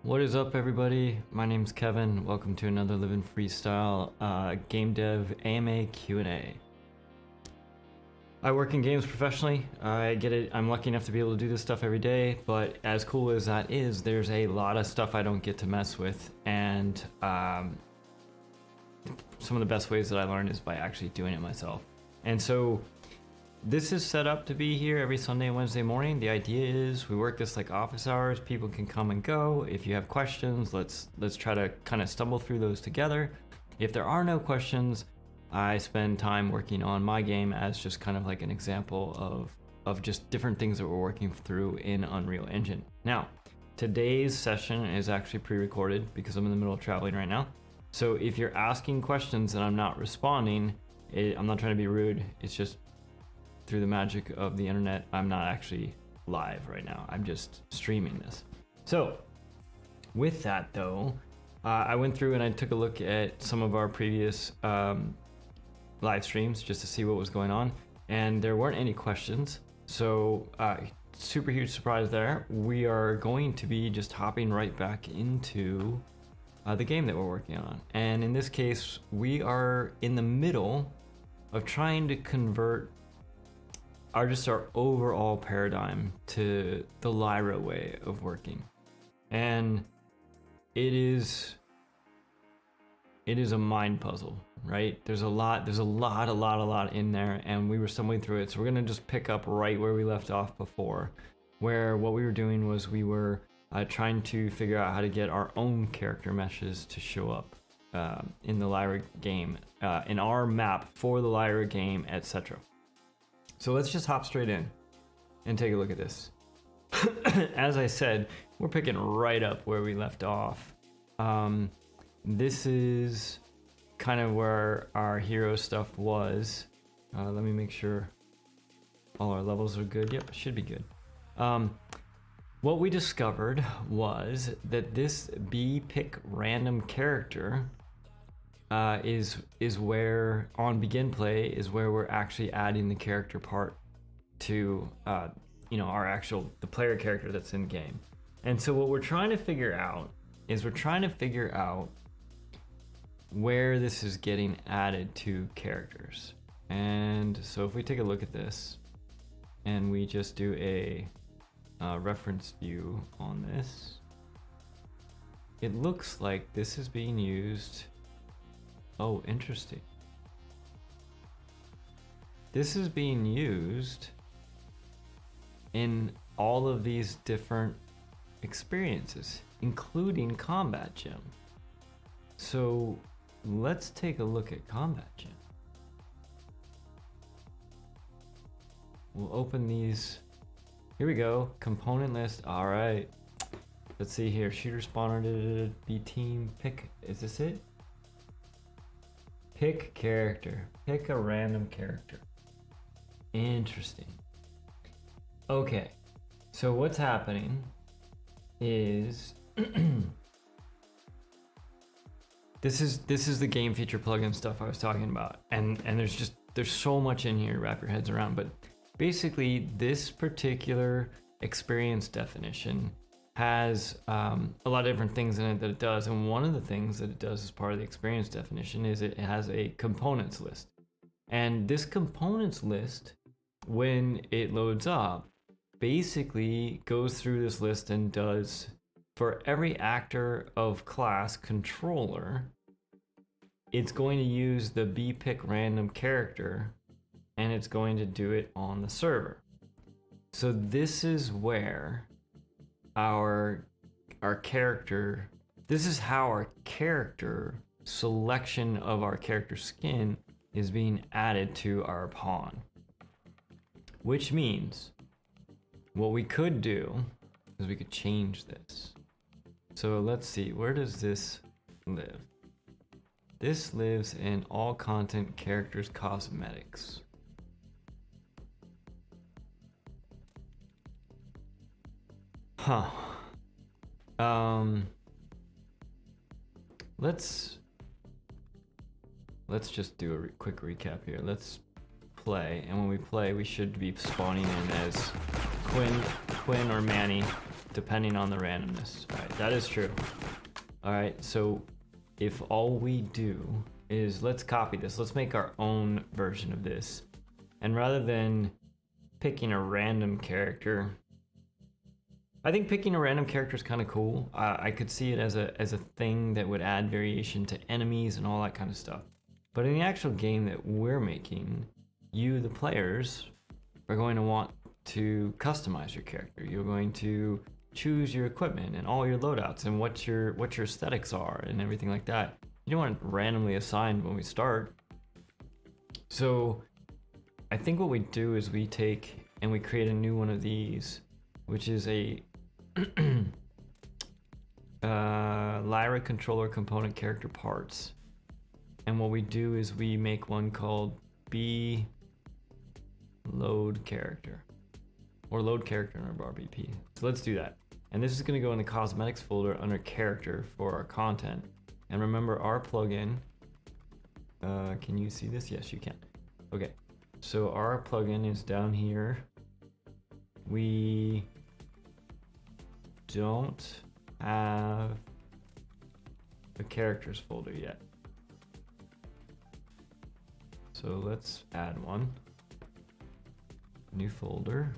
What is up, everybody? My name's Kevin. Welcome to another Living Freestyle game dev AMA Q&A. I work in games professionally. I get it. I'm lucky enough to be able to do this stuff every day, but as cool as that is, there's a lot of stuff I don't get to mess with, and some of the best ways that I learn is by actually doing it myself. And so this is set up to be here every Sunday and Wednesday morning. The idea is we work this like office hours. People can come and go. If you have questions, let's try to kind of stumble through those together. If there are no questions, I spend time working on my game as just kind of like an example of just different things that we're working through in Unreal Engine. Now, today's session is actually pre-recorded because I'm in the middle of traveling right now. So if you're asking questions and I'm not responding, I'm not trying to be rude. It's just through the magic of the internet, I'm not actually live right now. I'm just streaming this. So with that though, I went through and I took a look at some of our previous live streams just to see what was going on, and there weren't any questions. So super huge surprise there. We are going to be just hopping right back into the game that we're working on. And in this case, we are in the middle of trying to convert our overall paradigm to the Lyra way of working. And it is a mind puzzle, right? There's a lot in there, and we were stumbling through it. So we're gonna just pick up right where we left off before, where what we were doing was we were trying to figure out how to get our own character meshes to show up in the Lyra game, in our map for the Lyra game, etc. So let's just hop straight in and take a look at this. As I said, we're picking right up where we left off. This is kind of where our hero stuff was. Let me make sure all our levels are good. Yep, should be good. What we discovered was that this pick random character is where on begin play is where we're actually adding the character part to the player character that's in game. And so what we're trying to figure out is where this is getting added to characters. And so if we take a look at this and we just do a reference view on this, it looks like this is being used. Oh, interesting. This is being used in all of these different experiences, including Combat Gym. So let's take a look at Combat Gym. We'll open these. Here we go, component list. All right, let's see here. Shooter spawner, B team, pick, is this it? Pick character, pick a random character. Interesting. Okay, so what's happening is this is the game feature plugin stuff I was talking about, and there's so much in here to wrap your heads around. But basically, this particular experience definition has a lot of different things in it that it does, and one of the things that it does as part of the experience definition is it has a components list. And this components list, when it loads up, basically goes through this list and does, for every actor of class controller, it's going to use the pick random character, and it's going to do it on the server. So this is where our character, this is how our character selection of our character skin is being added to our pawn. Which means what we could do is we could change this. So let's see, where does this live? This lives in all content characters cosmetics. Huh. Let's just do a quick recap here. Let's play, and when we play, we should be spawning in as Quinn or Manny, depending on the randomness. All right, that is true. All right, so if all we do is, let's copy this. Let's make our own version of this. And rather than picking a random character, I think picking a random character is kind of cool. I could see it as a thing that would add variation to enemies and all that kind of stuff. But in the actual game that we're making, you, the players, are going to want to customize your character. You're going to choose your equipment and all your loadouts and what your aesthetics are and everything like that. You don't want it randomly assigned when we start. So I think what we do is we take and we create a new one of these, which is a Lyra controller component character parts. And what we do is we make one called B load character, or load character in our bar BP. So let's do that. And this is going to go in the cosmetics folder under character for our content. And remember, our plugin, can you see this? Yes, you can. Okay, so our plugin is down here. We don't have a characters folder yet. So let's add one. New folder.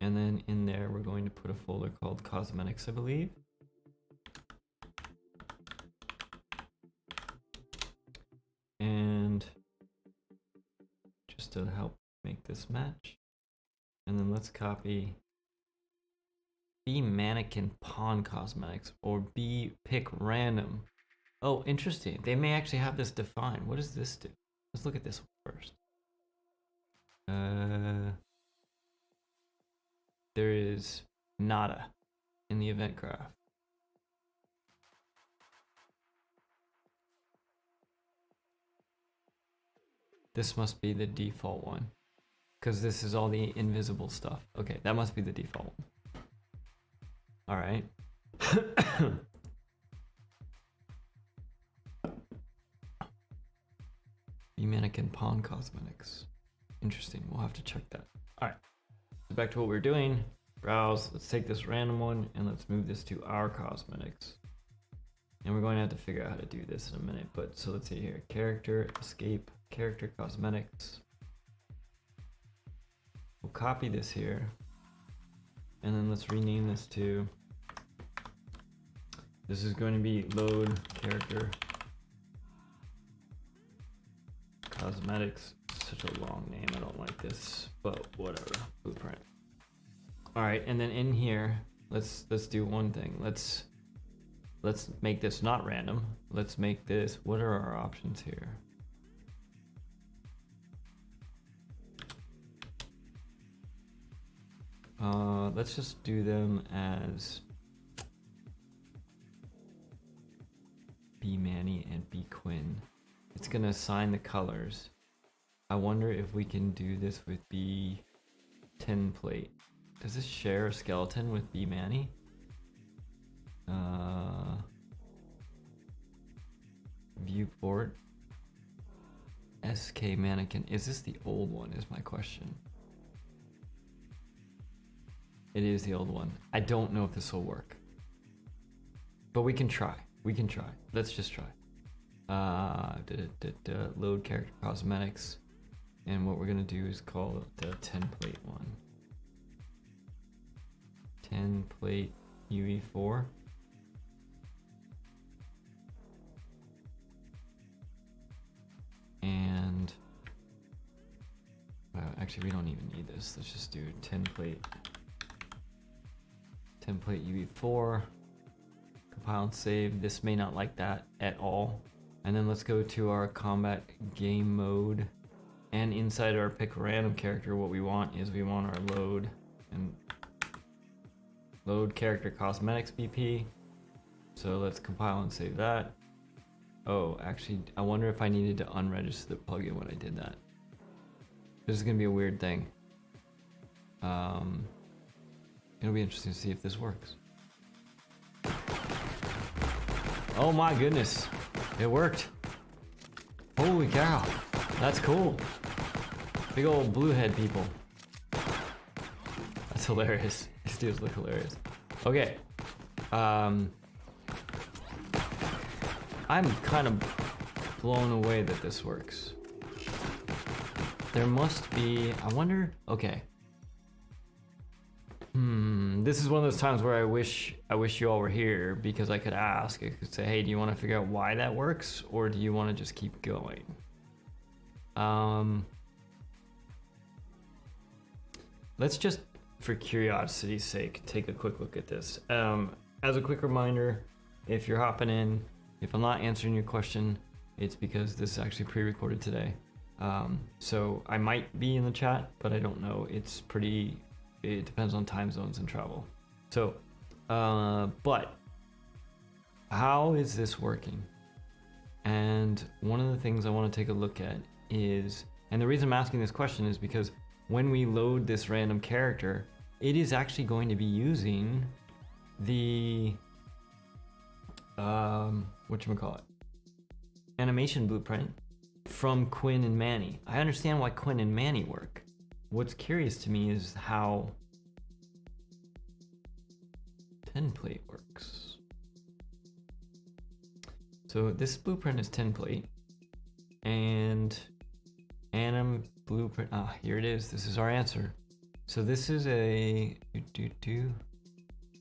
And then in there, we're going to put a folder called cosmetics, I believe. And just to help make this match. And then let's copy B mannequin pawn cosmetics or B pick random. Oh, interesting. They may actually have this defined. What does this do? Let's look at this one first. There is nada in the event graph. This must be the default one, because this is all the invisible stuff. Okay, that must be the default one. All right. B mannequin pawn cosmetics. Interesting. We'll have to check that. All right. So back to what we're doing. Browse. Let's take this random one and let's move this to our cosmetics. And we're going to have to figure out how to do this in a minute. But so let's see here. Character, escape, character, cosmetics. We'll copy this here. And then let's rename this to, this is going to be load character cosmetics. Such a long name. I don't like this, but whatever. Blueprint. All right, and then in here, let's do one thing. Let's make this not random. Let's make this. What are our options here? Let's just do them as B Manny and B Quinn. It's gonna assign the colors. I wonder if we can do this with B template. Does this share a skeleton with B Manny? Viewport. SK mannequin. Is this the old one is my question. It is the old one. I don't know if this will work. But we can try. We can try. Let's just try. Load character cosmetics. And what we're gonna do is call it the template one. Template UE4. And actually we don't even need this. Let's just do template UE4. Compile and save. This may not like that at all. And then let's go to our combat game mode. And inside our pick random character, what we want is we want our load and load character cosmetics BP. So let's compile and save that. Oh, actually, I wonder if I needed to unregister the plugin when I did that. This is gonna be a weird thing. It'll be interesting to see if this works. Oh my goodness, it worked. Holy cow, that's cool. Big old blue head people. That's hilarious. These dudes look hilarious. Okay. I'm kind of blown away that this works. There must be, I wonder, okay. This is one of those times where I wish you all were here because I could ask. I could say, hey, do you want to figure out why that works, or do you want to just keep going? Let's just, for curiosity's sake, take a quick look at this. As a quick reminder, if you're hopping in, if I'm not answering your question, it's because this is actually pre-recorded today. So I might be in the chat, but I don't know. It depends on time zones and travel. So, but how is this working? And one of the things I want to take a look at is, and the reason I'm asking this question is because when we load this random character, it is actually going to be using the, whatchamacallit, animation blueprint from Quinn and Manny. I understand why Quinn and Manny work. What's curious to me is how Tinplate works. So this blueprint is Tinplate, and anim blueprint, here it is. This is our answer. So this is a,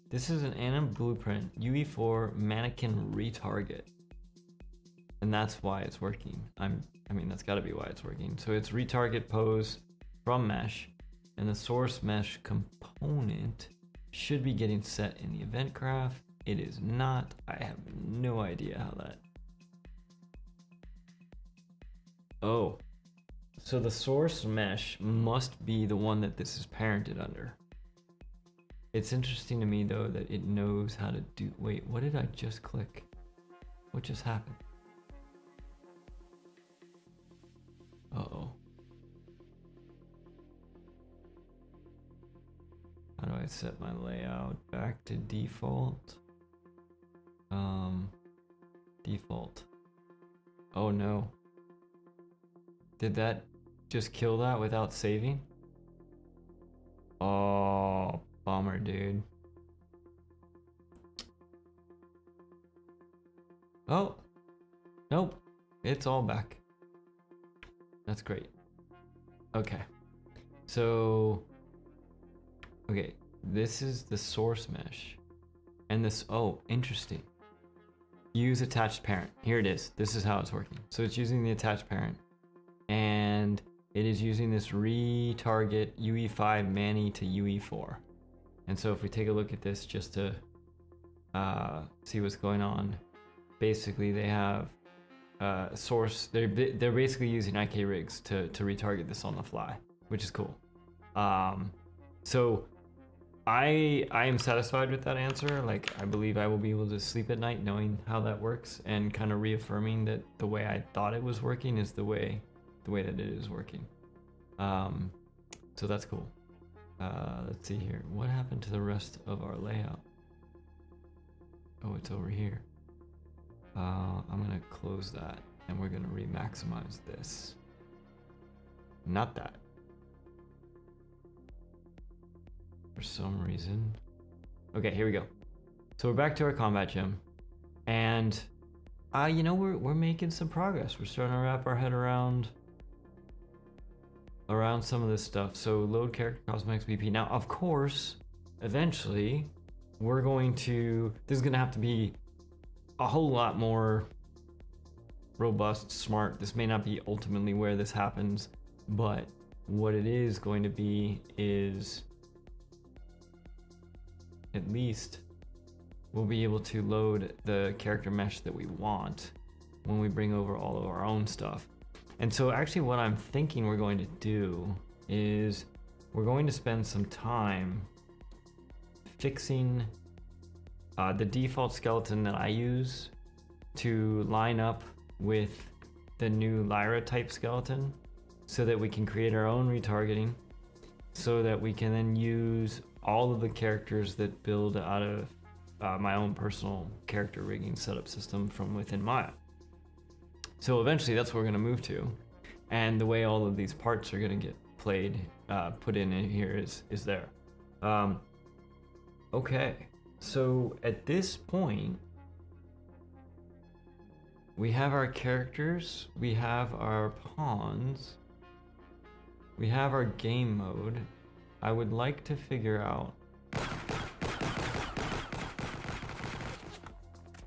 this is an anim blueprint, UE4 mannequin retarget. And that's why it's working. I mean, that's gotta be why it's working. So it's retarget pose from mesh, and the source mesh component should be getting set in the event graph. It is not. I have no idea how that. Oh, so the source mesh must be the one that this is parented under. It's interesting to me though that it knows how to do, wait, what did I just click? What just happened? Uh-oh. How do I set my layout back to default? Default. Oh no. Did that just kill that without saving? Oh, bummer, dude. Oh, nope. It's all back. That's great. Okay. So, okay, this is the source mesh. And this, oh, interesting. Use attached parent. Here it is. This is how it's working. So it's using the attached parent. And it is using this retarget UE5 Manny to UE4. And so if we take a look at this just to see what's going on, basically they have source, they're basically using IK rigs to retarget this on the fly, which is cool. So I am satisfied with that answer. Like, I believe I will be able to sleep at night knowing how that works and kind of reaffirming that the way I thought it was working is the way that it is working. So that's cool. Let's see here. What happened to the rest of our layout? Oh, it's over here. I'm gonna close that and we're gonna re-maximize this. Not that. For some reason. Okay, here we go. So we're back to our combat gym, and you know, we're making some progress. We're starting to wrap our head around some of this stuff. So load character cosmetics BP. Now, of course, eventually we're going to, this is gonna have to be a whole lot more robust, smart. This may not be ultimately where this happens, but what it is going to be is at least we'll be able to load the character mesh that we want when we bring over all of our own stuff. And so actually what I'm thinking we're going to do is we're going to spend some time fixing the default skeleton that I use to line up with the new Lyra type skeleton so that we can create our own retargeting, so that we can then use all of the characters that build out of my own personal character rigging setup system from within Maya. So eventually that's what we're going to move to, and the way all of these parts are going to get put in here is there. Okay, so at this point, we have our characters, we have our pawns, we have our game mode. I would like to figure out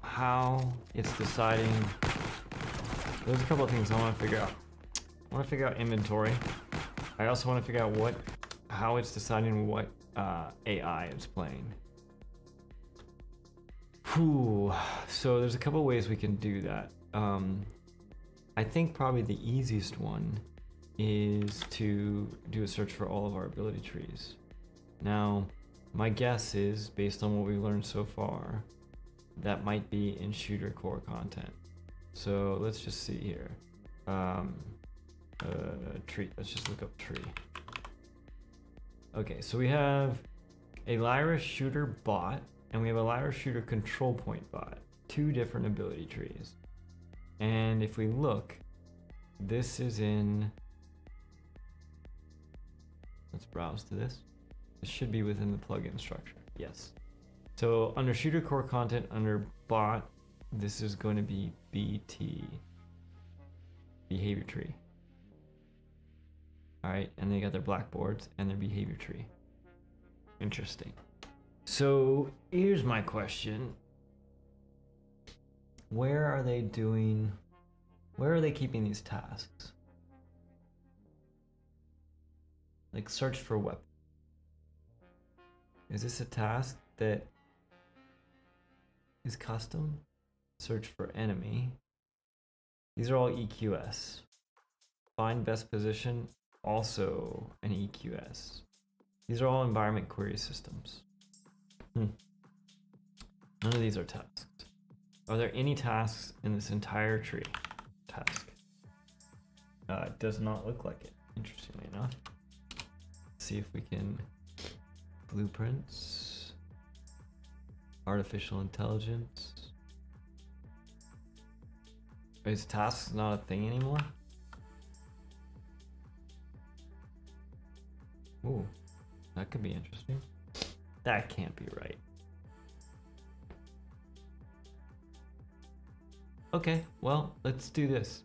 how it's deciding. There's a couple of things I want to figure out. I want to figure out inventory. I also want to figure out how it's deciding what AI is playing. Whew. So there's a couple ways we can do that. I think probably the easiest one is to do a search for all of our ability trees. Now, my guess is, based on what we've learned so far, that might be in shooter core content. So let's just see here. Tree. Let's just look up tree. Okay, so we have a Lyra shooter bot and we have a Lyra shooter control point bot. Two different ability trees. And if we look, this is in. Let's browse to this. This should be within the plugin structure. Yes. So under shooter core content, under bot, this is going to be BT, behavior tree. All right, and they got their blackboards and their behavior tree. Interesting. So here's my question. Where are they keeping these tasks? Like search for weapon. Is this a task that is custom? Search for enemy. These are all EQS. Find best position, also an EQS. These are all environment query systems. None of these are tasks. Are there any tasks in this entire tree? Task. It does not look like it, interestingly enough. Let's see if we can. Blueprints. Artificial intelligence. Is tasks not a thing anymore? Ooh, that could be interesting. That can't be right. Okay, well, let's do this.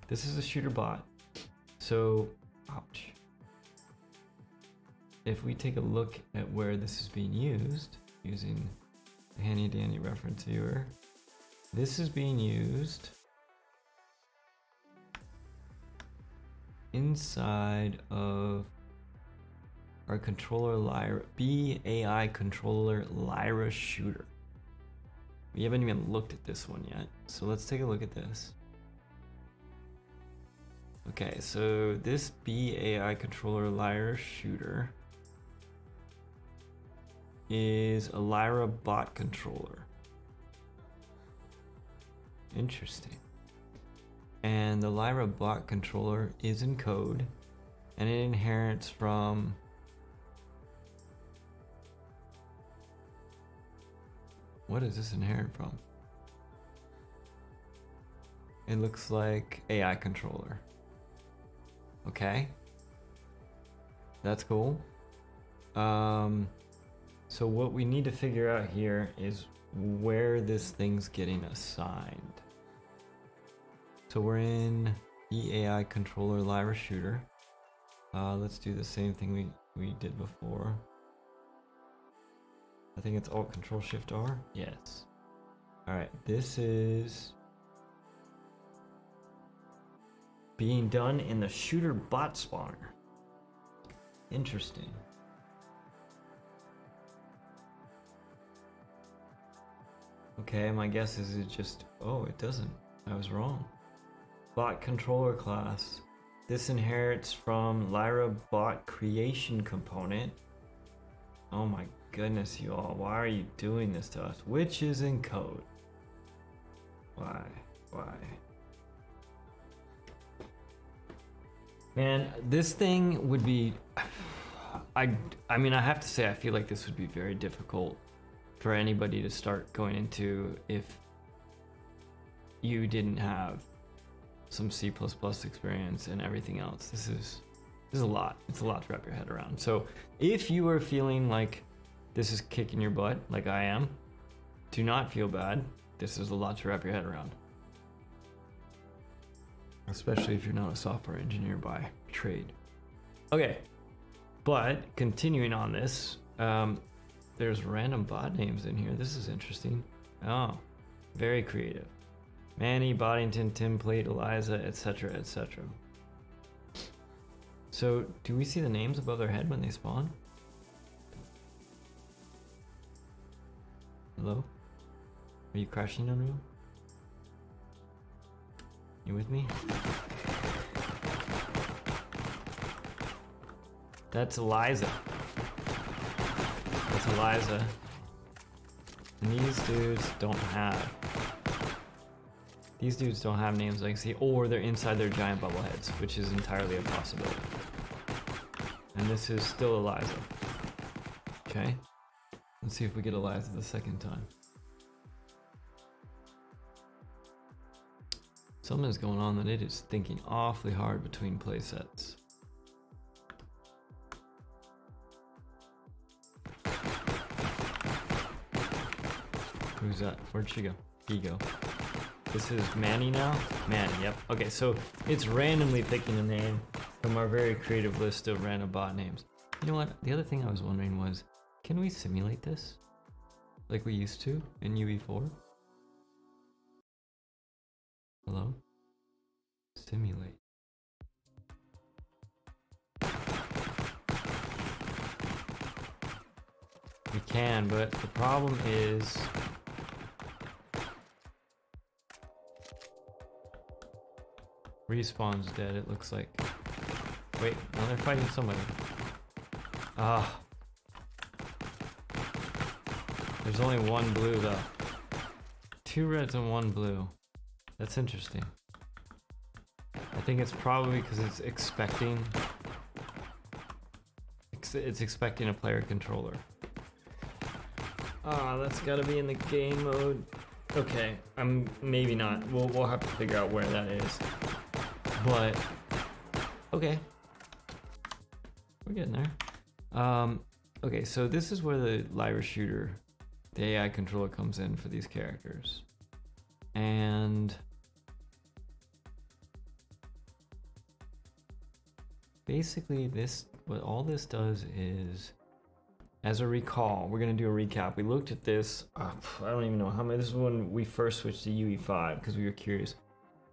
This is a shooter bot. So, ouch. If we take a look at where this is being used, using the handy dandy reference viewer, this is being used inside of our controller Lyra, BAI controller Lyra shooter. We haven't even looked at this one yet, so let's take a look at this. Okay, so this BAI controller Lyra shooter is a Lyra bot controller. Interesting. And the Lyra bot controller is in code, and it inherits from what is this inherit from? It looks like AI controller. Okay. That's cool. So what we need to figure out here is where this thing's getting assigned. So we're in EAI controller Lyra shooter. Let's do the same thing we did before. I think it's Alt Control Shift R. Yes. All right, this is being done in the shooter bot spawner. Interesting. Okay, my guess is it just, oh, it doesn't. I was wrong. Bot controller class. This inherits from Lyra bot creation component. Oh my goodness, you all. Why are you doing this to us? Which is in code. Why? Man, this thing would be, I mean, I have to say, I feel like this would be very difficult for anybody to start going into if you didn't have some C++ experience and everything else. This is a lot. It's a lot to wrap your head around. So if you are feeling like this is kicking your butt, like I am, do not feel bad. This is a lot to wrap your head around. Especially if you're not a software engineer by trade. Okay, but continuing on this, there's random bot names in here. This is interesting. Oh, very creative. Manny, Boddington, Template, Eliza, etc., etc. So, do we see the names above their head when they spawn? Hello? Are you crashing on me? You with me? That's Eliza. That's Eliza. And these dudes don't have. These dudes don't have names like see, or they're inside their giant bubble heads, which is entirely a possibility. And this is still Eliza. Okay. Let's see if we get Eliza the second time. Something is going on that it is thinking awfully hard between playsets. Who's that? Where'd she go? Ego. This is Manny now? Manny, yep. Okay, so it's randomly picking a name from our very creative list of random bot names. You know what? The other thing I was wondering was, can we simulate this? Like we used to in UE4? Hello? Simulate. We can, but the problem is Respawn's dead, it looks like. Wait, now they're fighting somebody. Ah. There's only one blue though. 2 reds and 1 blue. That's interesting. I think it's probably because it's expecting a player controller. Ah, that's gotta be in the game mode. Okay, maybe not. We'll have to figure out where that is. But okay, we're getting there. Okay, so this is where the Lyra shooter, the AI controller, comes in for these characters, and basically what all this does is, as a recall, we're gonna do a recap. We looked at this. I don't even know how many. This is when we first switched to UE5 because we were curious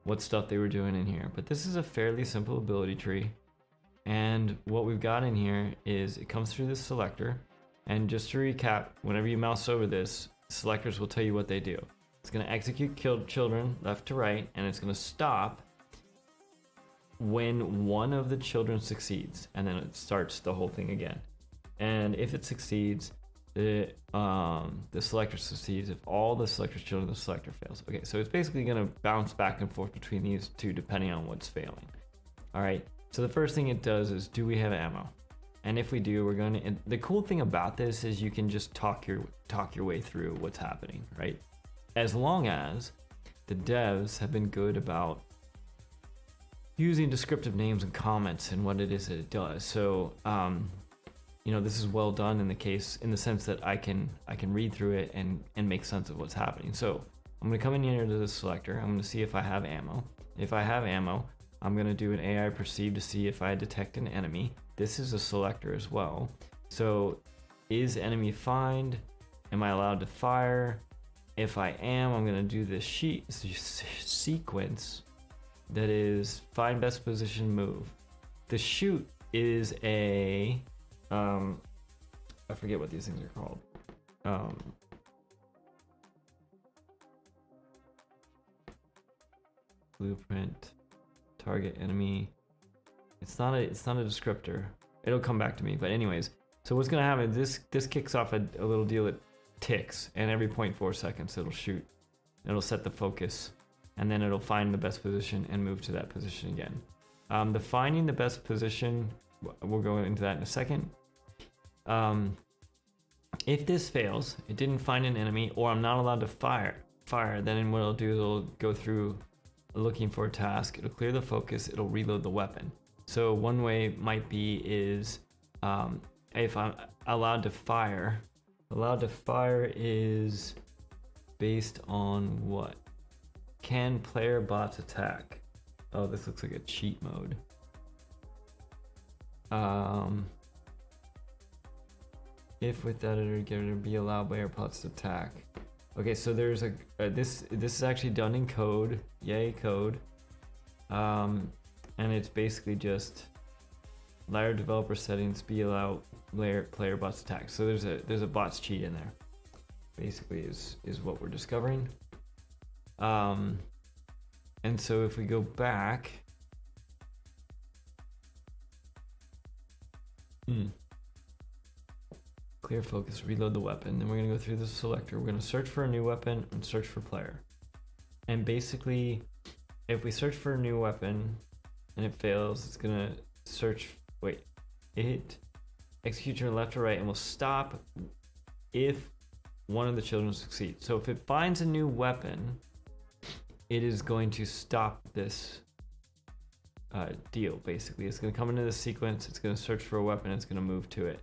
what stuff they were doing in here. But this is a fairly simple ability tree, and what we've got in here is it comes through this selector. And just to recap, whenever you mouse over this, selectors will tell you what they do. It's going to execute killed children left to right, and it's going to stop when one of the children succeeds, and then it starts the whole thing again. And if it succeeds, the selector succeeds. If all the selector's children, the selector fails. Okay, so it's basically going to bounce back and forth between these two depending on what's failing. All right, so the first thing it does is, do we have ammo? And if we do, we're going to. The cool thing about this is you can just talk your way through what's happening, right? As long as the devs have been good about using descriptive names and comments and what it is that it does. So, you know, this is well done in the sense that I can read through it and make sense of what's happening. So I'm going to come in here to the selector. I'm going to see if I have ammo. If I have ammo, I'm going to do an AI perceive to see if I detect an enemy. This is a selector as well. So is enemy find? Am I allowed to fire? If I am, I'm going to do this sequence that is find best position, move. The shoot is a I forget what these things are called. Blueprint, target enemy. It's not a descriptor. It'll come back to me. But anyways, so what's gonna happen? This kicks off a little deal that ticks, and every 0.4 seconds it'll shoot. It'll set the focus, and then it'll find the best position and move to that position again. The finding the best position, we'll go into that in a second. If this fails, it didn't find an enemy, or I'm not allowed to fire, then what it'll do is it'll go through looking for a task. It'll clear the focus. It'll reload the weapon. So one way might be is if I'm allowed to fire. Allowed to fire is based on what? Can player bots attack? Oh, this looks like a cheat mode. If with that editor given be allowed player bots to attack. Okay, so there's a this is actually done in code. Yay, code. And it's basically just layer developer settings be allowed player bots attack. So there's a bots cheat in there. Basically is what we're discovering. And so if we go back, clear focus, reload the weapon. Then we're gonna go through the selector. We're gonna search for a new weapon and search for player. And basically, if we search for a new weapon and it fails, it's gonna search. Wait, it executes your left or right and will stop if one of the children succeeds. So if it finds a new weapon, it is going to stop this deal. Basically, it's going to come into the sequence. It's going to search for a weapon. It's going to move to it.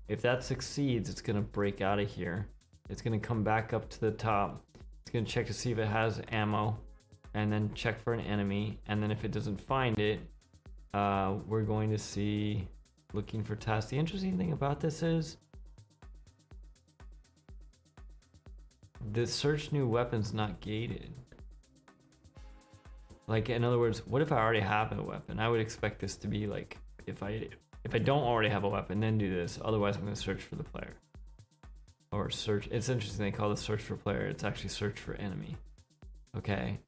If that succeeds, it's going to break out of here. It's going to come back up to the top. It's going to check to see if it has ammo, and then check for an enemy. And then if it doesn't find it, we're going to see looking for tasks. The interesting thing about this is the search new weapon's not gated. Like, in other words, what if I already have a weapon? I would expect this to be like, if I don't already have a weapon, then do this. Otherwise, I'm going to search for the player. Or search. It's interesting they call this search for player. It's actually search for enemy. Okay.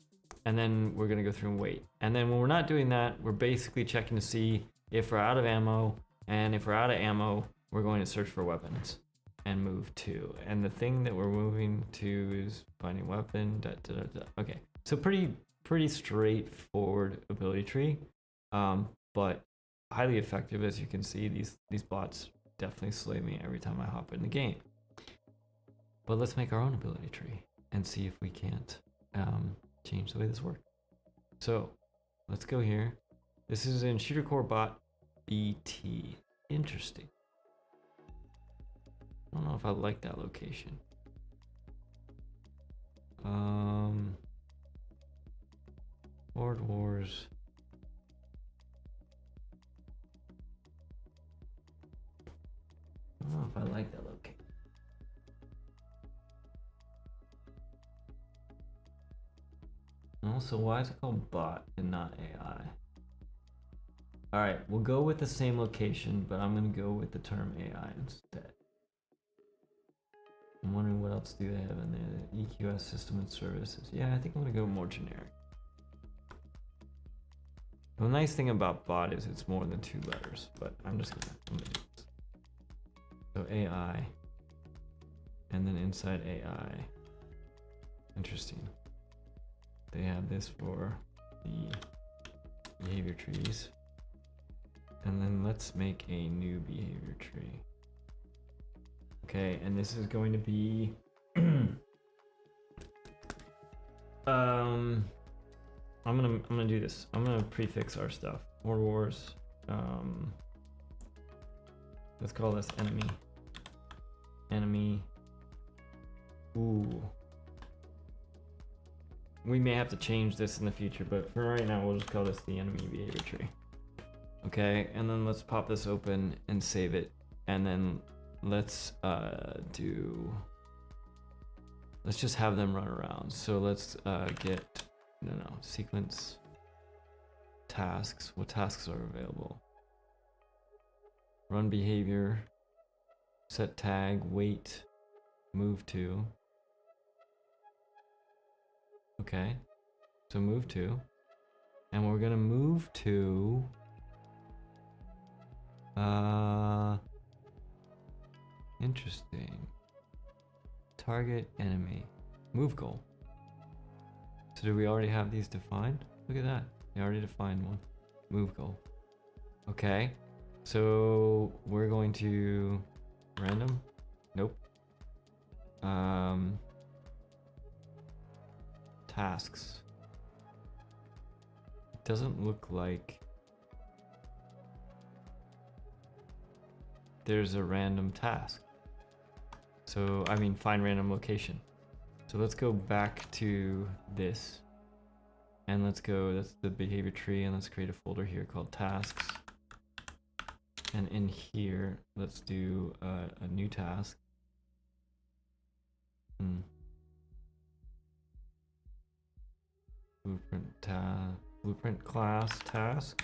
And then we're going to go through and wait. And then when we're not doing that, we're basically checking to see if we're out of ammo. And if we're out of ammo, we're going to search for weapons and move to. And the thing that we're moving to is finding weapon. Okay. So pretty straightforward ability tree, but highly effective. As you can see, these bots definitely slay me every time I hop in the game. But let's make our own ability tree and see if we can't change the way this works. So let's go here. This is in Shooter Core Bot BT. Interesting. I don't know if I like that location. Horde Wars. I don't know if I like that location. Also, why is it called bot and not AI? Alright, we'll go with the same location, but I'm gonna go with the term AI instead. I'm wondering what else do they have in there. EQS system and services. Yeah, I think I'm gonna go more generic. The nice thing about bot is it's more than 2 letters, but I'm gonna do this. So AI, and then inside AI. Interesting. They have this for the behavior trees. And then let's make a new behavior tree. Okay, and this is going to be I'm gonna do this. I'm gonna prefix our stuff. Horde Wars. Let's call this enemy. Enemy. Ooh. We may have to change this in the future, but for right now, we'll just call this the enemy behavior tree. Okay, and then let's pop this open and save it, and then let's just have them run around. So let's get sequence tasks. What tasks are available? Run behavior, set tag, wait, move to. Okay, so move to, and we're gonna move to interesting. Target enemy. Move goal. So do we already have these defined? Look at that. We already defined one. Move goal. Okay. So we're going to random. Nope. Tasks. doesn't look like there's a random task. So, I mean, find random location. So let's go back to this. And let's go, that's the behavior tree, and let's create a folder here called tasks. And in here, let's do a new task. Blueprint class task.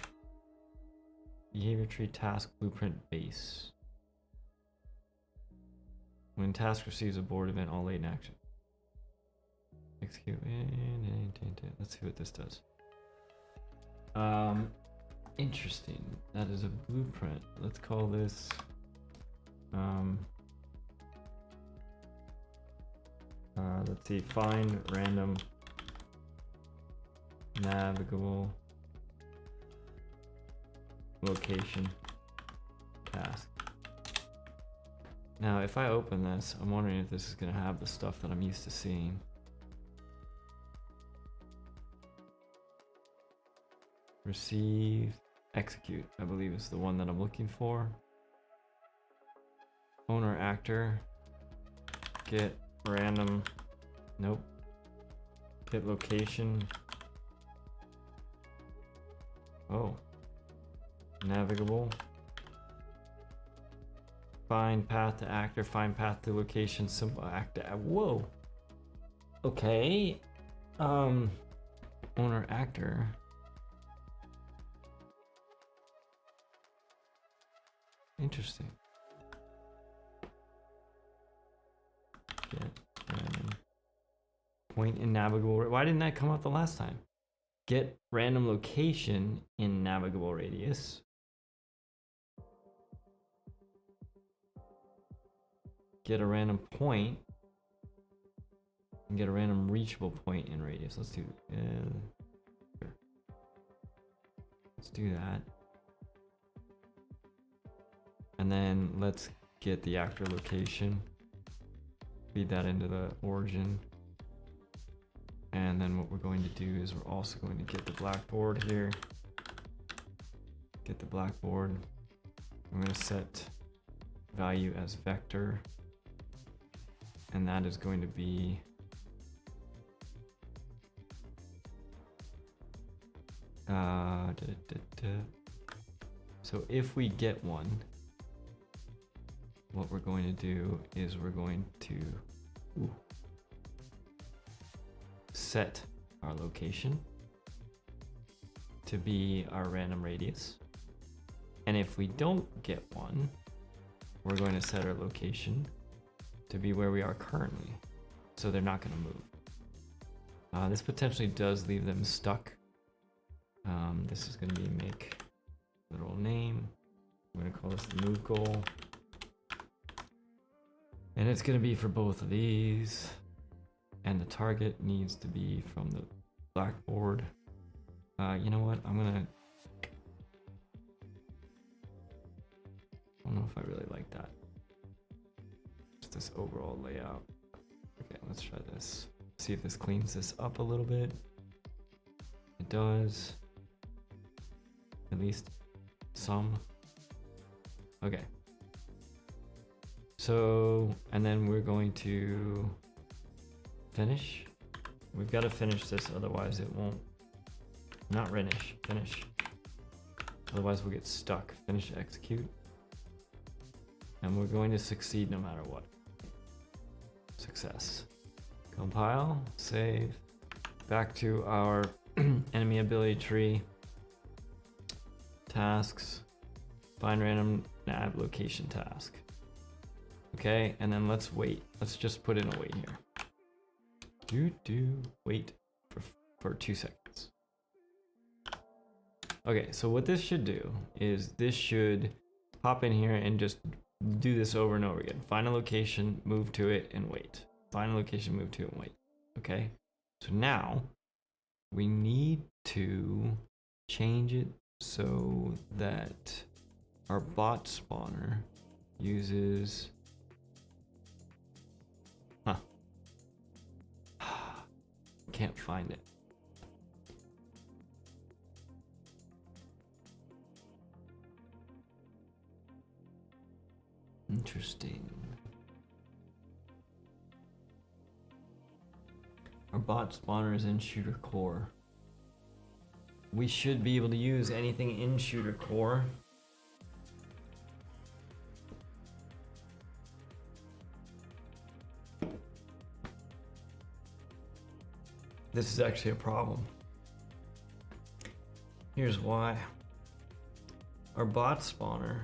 Behavior tree task blueprint base. When task receives a board event, all latent action. Execute. Let's see what this does. Interesting. That is a blueprint. Let's call this let's see, find random navigable location task. Now, if I open this, I'm wondering if this is going to have the stuff that I'm used to seeing. Receive, execute, I believe is the one that I'm looking for. Owner actor, get random, nope. Get location. Oh, navigable. Find path to actor, find path to location, simple actor. Whoa. Okay. Owner actor. Interesting. Get random point in navigable. Why didn't that come up the last time? Get random location in navigable radius. Get a random point. And get a random reachable point in radius. Let's do. Sure. Let's do that. And then let's get the actor location. Feed that into the origin. And then what we're going to do is we're also going to get the blackboard here. Get the blackboard. I'm going to set value as vector. And that is going to be so if we get one, what we're going to do is we're going to set our location to be our random radius. And if we don't get one, we're going to set our location to be where we are currently. So they're not going to move. This potentially does leave them stuck. This is going to be make literal name. I'm going to call this the move goal. And it's going to be for both of these. And the target needs to be from the blackboard. You know what? I'm going to... I don't know if I really like that. Just this overall layout. Okay, let's try this. See if this cleans this up a little bit. It does. At least some. Okay. So, and then we're going to finish. We've got to finish this, otherwise it won't. Not finish. Otherwise we'll get stuck. Finish, execute. And we're going to succeed no matter what. Success. Compile, save. Back to our enemy ability tree. Tasks. Find random nav location task. Okay, and then let's wait. Let's just put in a wait here. Wait for 2 seconds. Okay, so what this should do is this should pop in here and just do this over and over again. Find a location, move to it, and wait. Find a location, move to it, and wait. Okay, so now we need to change it so that our bot spawner uses... Can't find it. Interesting. Our bot spawner is in shooter core. We should be able to use anything in shooter core. This is actually a problem. Here's why. Our bot spawner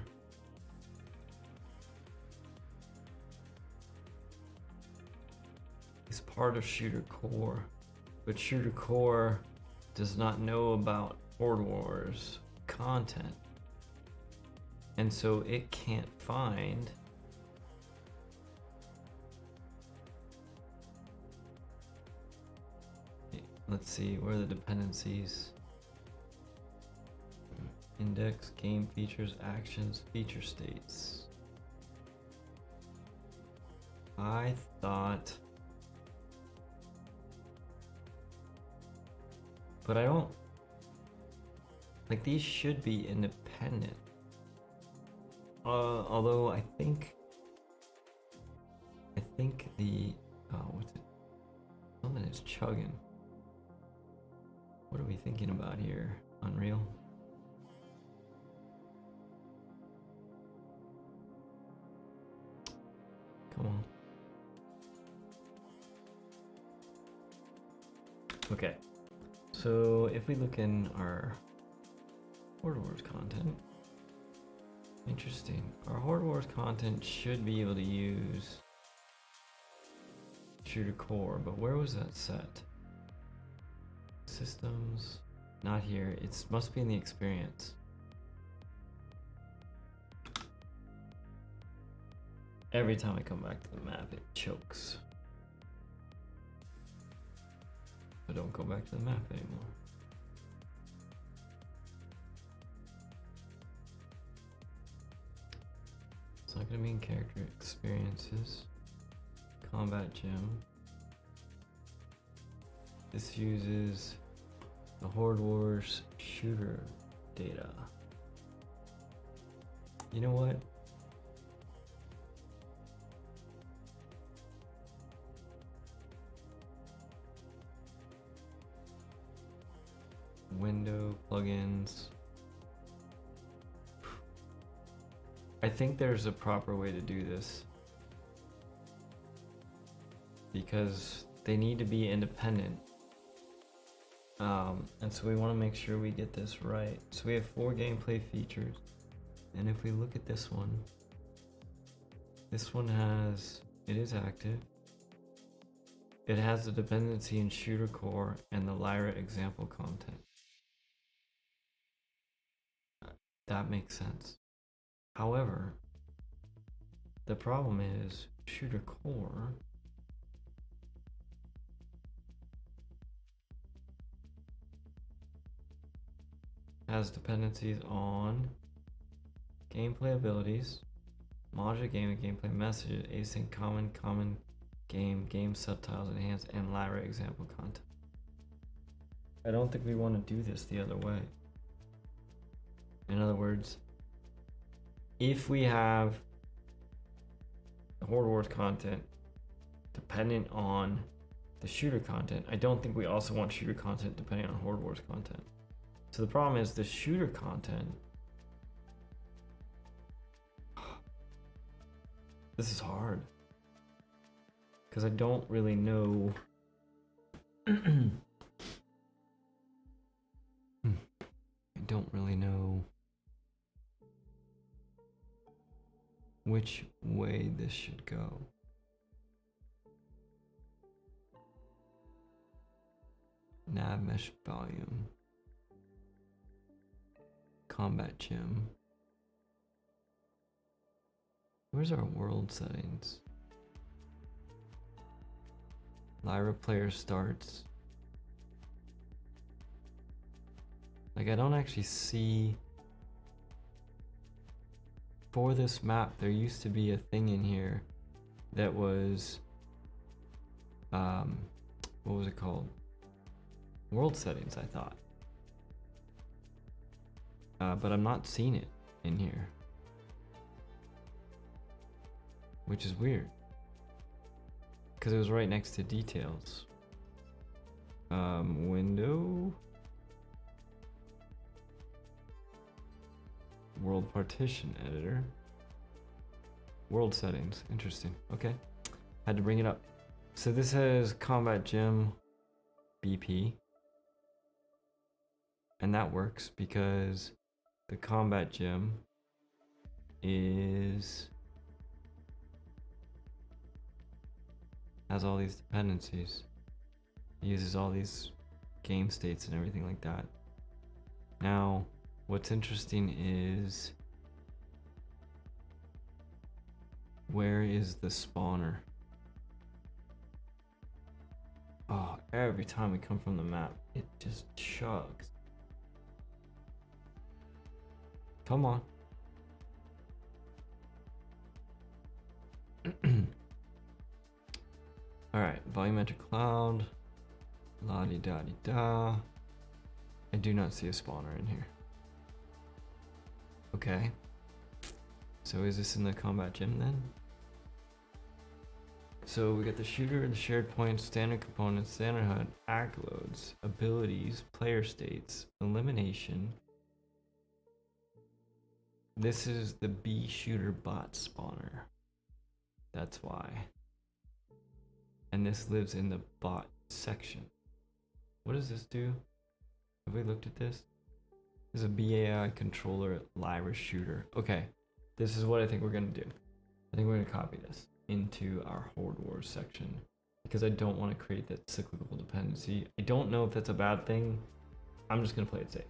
is part of shooter core, but shooter core does not know about Horde Wars content, and so it can't find let's see, where are the dependencies? Index, game features, actions, feature states. I thought, but I don't, like, these should be independent. Although I think the, what's it? Something is chugging. What are we thinking about here? Unreal? Come on. Okay. So if we look in our Horde Wars content, interesting. Our Horde Wars content should be able to use shooter core, but where was that set? Systems, not here. It must be in the experience. Every time I come back to the map, it chokes. I don't go back to the map anymore. It's not gonna be in character experiences. Combat gym. This uses the Horde Wars shooter data. You know what? Window plugins. I think there's a proper way to do this, because they need to be independent. And so we want to make sure we get this right. So we have 4 gameplay features, and if we look at this one has, it is active. It has the dependency in shooter core and the Lyra example content. That makes sense. However, the problem is shooter core has dependencies on gameplay abilities, modular game and gameplay messages, async, common game subtitles, enhanced, and Lyra example content. I don't think we want to do this the other way. In other words, if we have the Horde Wars content dependent on the shooter content, I don't think we also want shooter content depending on Horde Wars content. So the problem is the shooter content. This is hard, because I don't really know. I don't really know which way this should go. Nav mesh volume. Combat gym. Where's our world settings? Lyra player starts. Like, I don't actually see. For this map, there used to be a thing in here that was, what was it called? World settings, I thought. But I'm not seeing it in here. which is weird because it was right next to details. Window, world partition editor, world settings. Interesting. Okay, had to bring it up. So this has combat gym BP, and that works because the combat gym has all these dependencies. It uses all these game states and everything like that. Now, what's interesting is where is the spawner? Oh, every time we come from the map, it just chugs. Come on. Alright, volumetric cloud. La-di-da-di-da. I do not see a spawner in here. Okay. So is this in the combat gym then? So we got the shooter, the shared points, standard components, standard HUD, act loads, abilities, player states, elimination. This is the B shooter bot spawner. That's why. And this lives in the bot section. What does this do? Have we looked at this? This is a BAI controller Lyra shooter. Okay, this is what I think we're gonna do. I think we're gonna copy this into our Horde Wars section because I don't want to create that cyclical dependency. I don't know if that's a bad thing. I'm just gonna play it safe.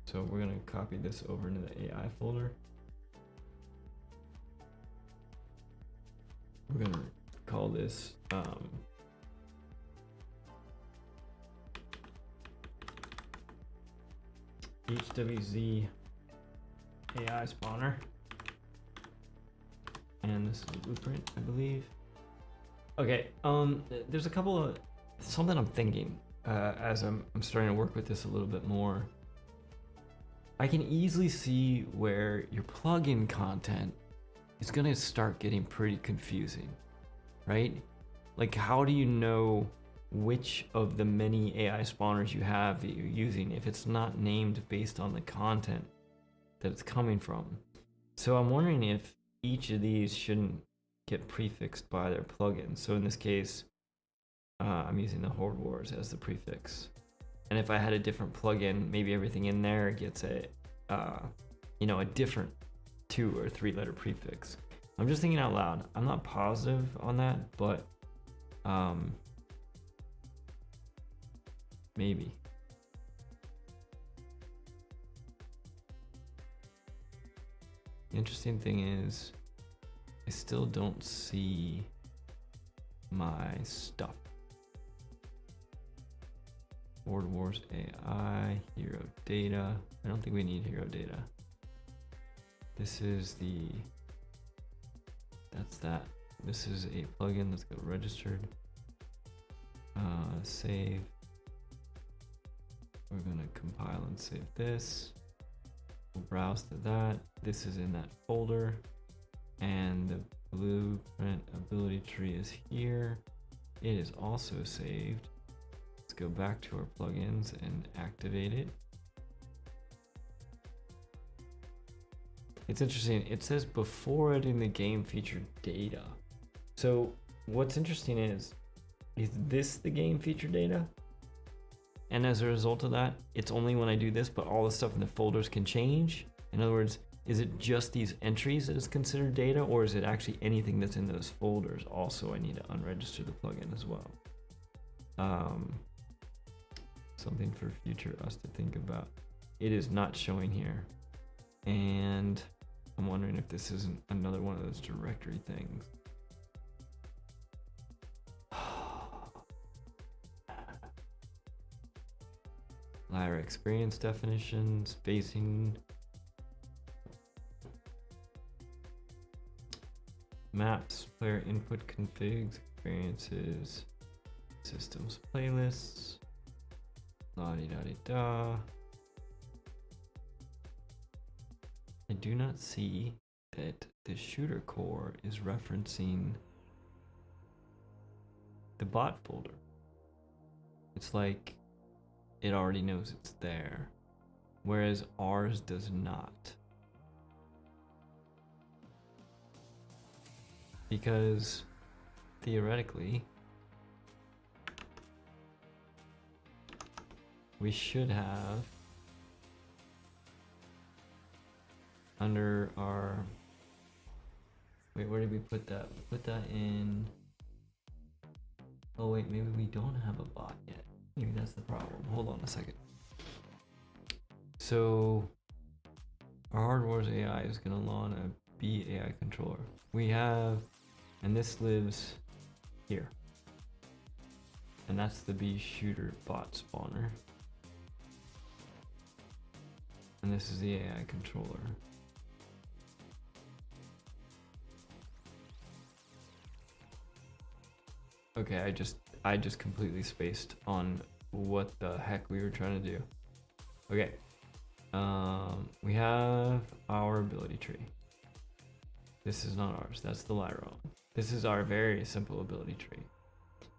So we're gonna copy this over into the AI folder. We're gonna call this HWZ AI spawner, and this is a blueprint, I believe. Okay, there's a couple of something I'm thinking as I'm starting to work with this a little bit more. I can easily see where your plugin content is gonna start getting pretty confusing, right? Like, how do you know which of the many AI spawners you have that you're using if it's not named based on the content that it's coming from? So I'm wondering if each of these shouldn't get prefixed by their plugin. So in this case, I'm using the Horde Wars as the prefix. And if I had a different plugin, maybe everything in there gets a, you know, a different 2 or 3 letter prefix. I'm just thinking out loud. I'm not positive on that, but maybe. The interesting thing is I still don't see my stuff. Horde Wars AI, hero data. I don't think we need hero data. This is the, that's that. This is a plugin that's got registered. Save. We're gonna compile and save this. We'll browse to that. This is in that folder. And the blueprint ability tree is here. It is also saved. Let's go back to our plugins and activate it. It's interesting. It says before adding the game featured data. So what's interesting is this the game feature data? And as a result of that, it's only when I do this, but all the stuff in the folders can change. In other words, is it just these entries that is considered data, or is it actually anything that's in those folders? Also, I need to unregister the plugin as well. Something for future us to think about. It is not showing here. And I'm wondering if this isn't another one of those directory things. Lyra experience definition, spacing, maps, player input configs, experiences, systems playlists, la-di-da-di-da. I do not see that the shooter core is referencing the bot folder. It's like it already knows it's there, whereas ours does not. Because theoretically, we should have under our, wait, where did we put that? We put that in, oh wait, maybe we don't have a bot yet. Maybe that's the problem. Hold on a second. So our hardware's AI is gonna launch a B AI controller. We have, and this lives here. And that's the B shooter bot spawner. And this is the AI controller. Okay, I just completely spaced on what the heck we were trying to do. Okay. We have our ability tree. This is not ours, that's the Lyra. This is our very simple ability tree.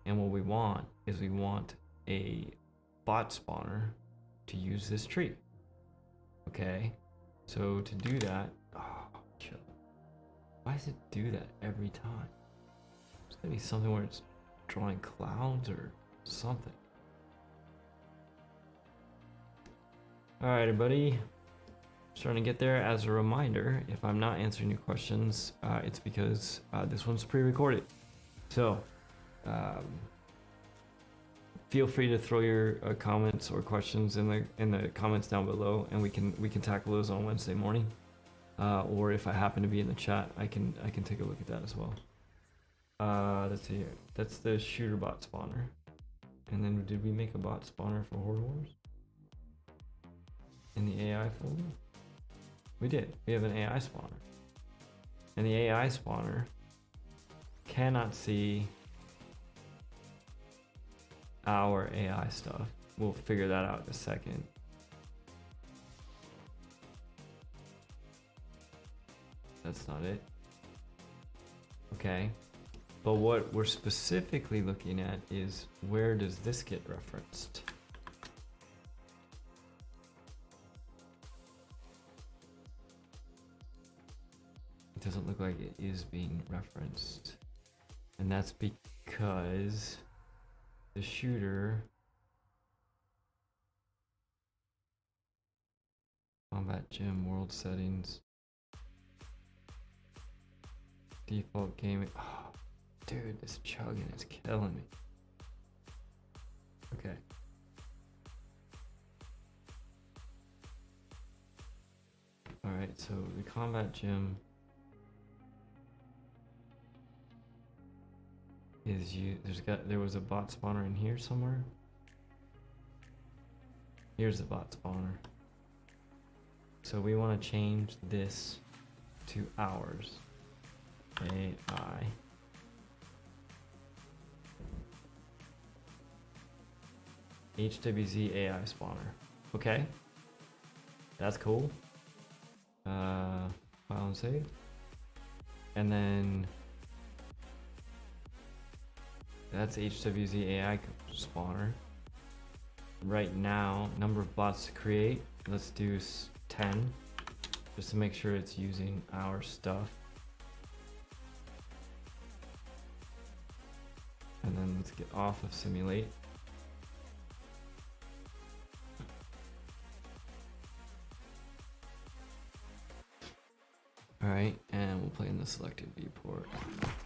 And what we want is we want a bot spawner to use this tree. Okay, so to do that, oh, chill. Why does it do that every time? There's gotta be something where it's drawing clouds or something. All right, everybody. Starting to get there. As a reminder, if I'm not answering your questions, it's because this one's pre-recorded. So feel free to throw your comments or questions in the comments down below, and we can tackle those on Wednesday morning. Or if I happen to be in the chat, I can take a look at that as well. Let's see here. That's the shooter bot spawner. And then did we make a bot spawner for Horde Wars? In the AI folder? We did. We have an AI spawner. And the AI spawner cannot see our AI stuff. We'll figure that out in a second. That's not it. Okay. But what we're specifically looking at is, where does this get referenced? It doesn't look like it is being referenced. And that's because the shooter combat gym world settings default gaming. Oh, dude, this chugging is killing me. Okay. All right, so the combat gym is there was a bot spawner in here somewhere. Here's the bot spawner. So we want to change this to ours. AI. HWZ AI spawner. Okay. That's cool. File and save. And then that's HWZ AI spawner. Right now, number of bots to create. Let's do 10, just to make sure it's using our stuff. And then let's get off of simulate. All right, and we'll play in the selected viewport.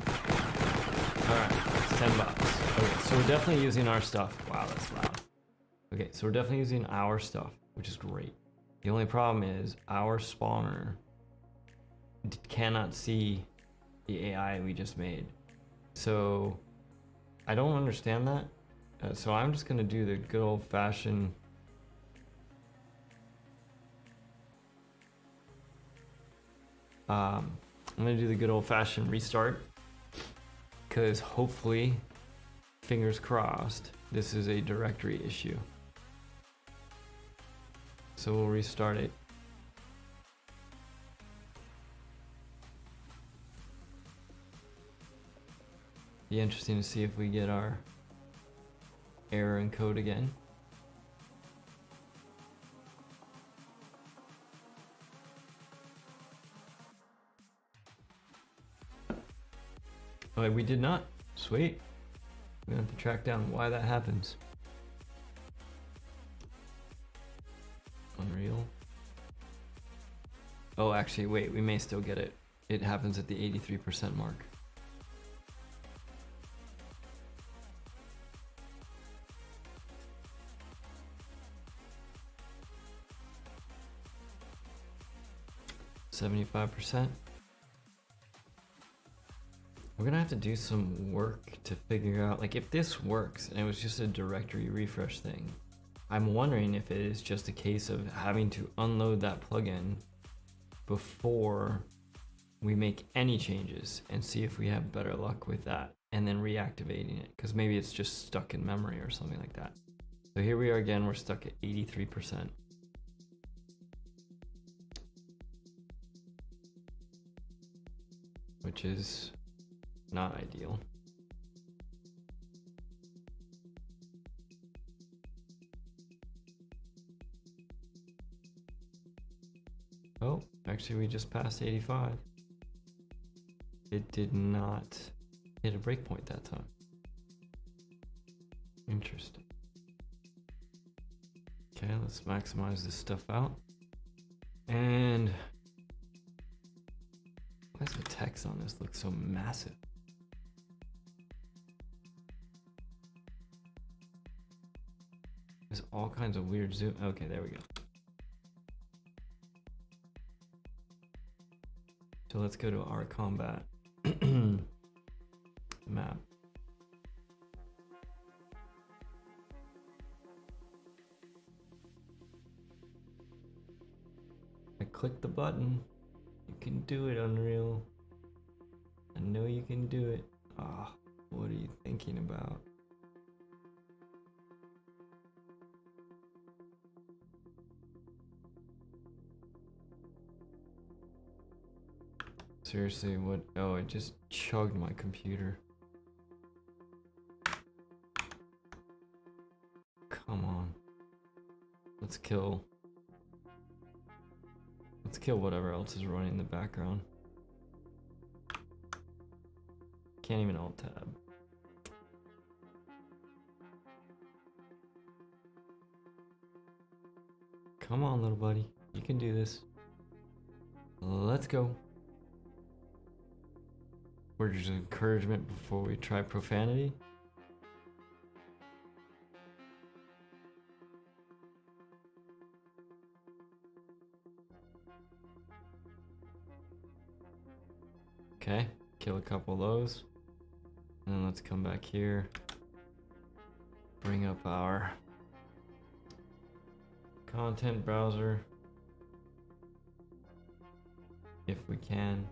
All right, it's 10 bots. Okay, so we're definitely using our stuff. Wow, that's loud. Okay, so we're definitely using our stuff, which is great. The only problem is our spawner cannot see the AI we just made. So I don't understand that. So I'm just gonna do the good old fashioned I'm gonna do the good old fashioned restart, because hopefully, fingers crossed, this is a directory issue. So we'll restart it. Be interesting to see if we get our error in code again. Oh, we did not. Sweet. We have to track down why that happens. Unreal. Oh, actually, wait, we may still get it. It happens at the 83% mark. $75%. We're gonna have to do some work to figure out, like, if this works and it was just a directory refresh thing, I'm wondering if it is just a case of having to unload that plugin before we make any changes and see if we have better luck with that, and then reactivating it, because maybe it's just stuck in memory or something like that. So here we are again, we're stuck at 83%. Which is not ideal. Oh, actually we just passed 85. It did not hit a breakpoint that time. Interesting. Okay, let's maximize this stuff out. And why does the text on this look so massive? There's all kinds of weird zoom. Okay, there we go. So let's go to our combat map. I click the button. You can do it, Unreal. I know you can do it. Ah, what are you thinking about? Seriously, what? Oh, it just chugged my computer. Come on. Let's kill whatever else is running in the background. Can't even alt tab. Come on, little buddy. You can do this. Let's go. Words of encouragement before we try profanity. Okay, kill a couple of those. And then let's come back here. Bring up our content browser. If we can.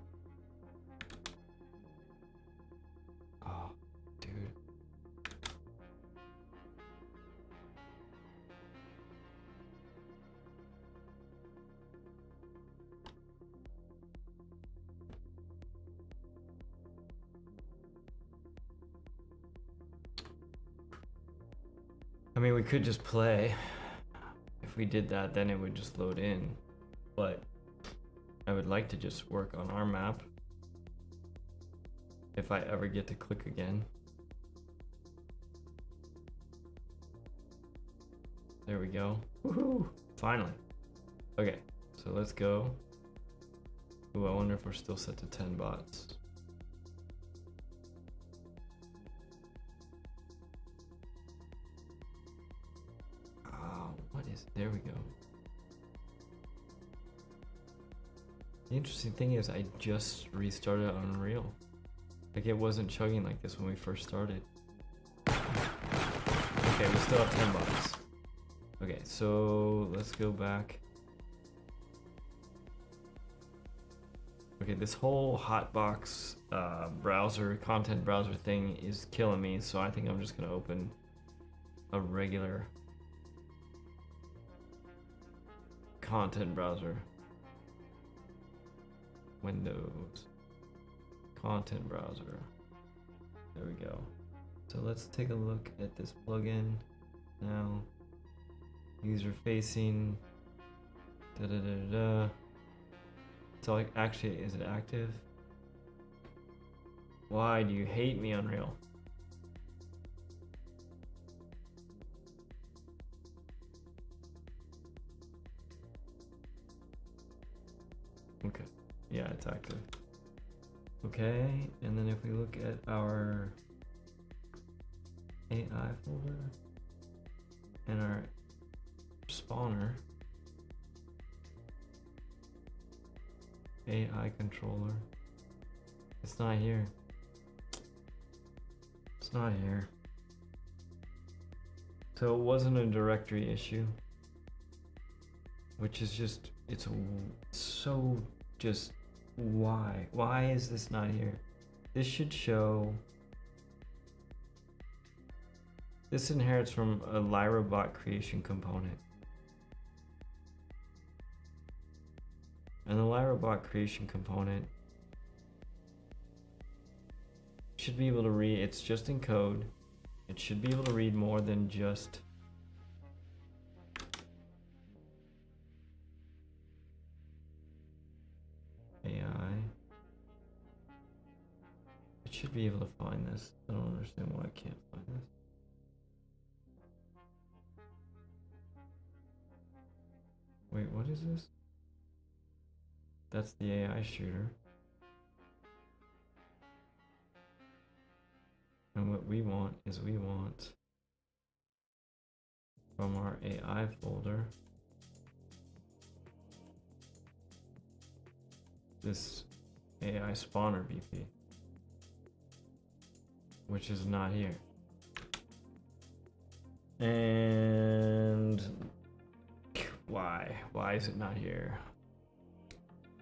Oh, dude. I mean, we could just play. If we did that, then it would just load in. But I would like to just work on our map. If I ever get to click again. There we go. Woohoo! Finally. Okay, so let's go. Ooh, I wonder if we're still set to 10 bots. There we go. The interesting thing is I just restarted Unreal. Like, it wasn't chugging like this when we first started. Okay, we still have 10 bots. Okay, so let's go back. Okay, this whole Hotbox browser, content browser thing is killing me, so I think I'm just gonna open a regular content browser. Windows. Content browser. There we go. So let's take a look at this plugin now. User facing. Da da da da. So like, actually, is it active? Why do you hate me, Unreal? Okay, yeah, it's active. Okay, and then if we look at our AI folder and our spawner, AI controller, it's not here. It's not here. So it wasn't a directory issue, which is just, it's so just, why? Why is this not here? This should show, this inherits from a Lyra bot creation component. And the Lyra bot creation component should be able to read, it's just in code. It should be able to read more than just AI. It should be able to find this. I don't understand why I can't find this. Wait, what is this? That's the AI shooter. And what we want is we want from our AI folder this AI spawner BP, which is not here. And why? Why is it not here?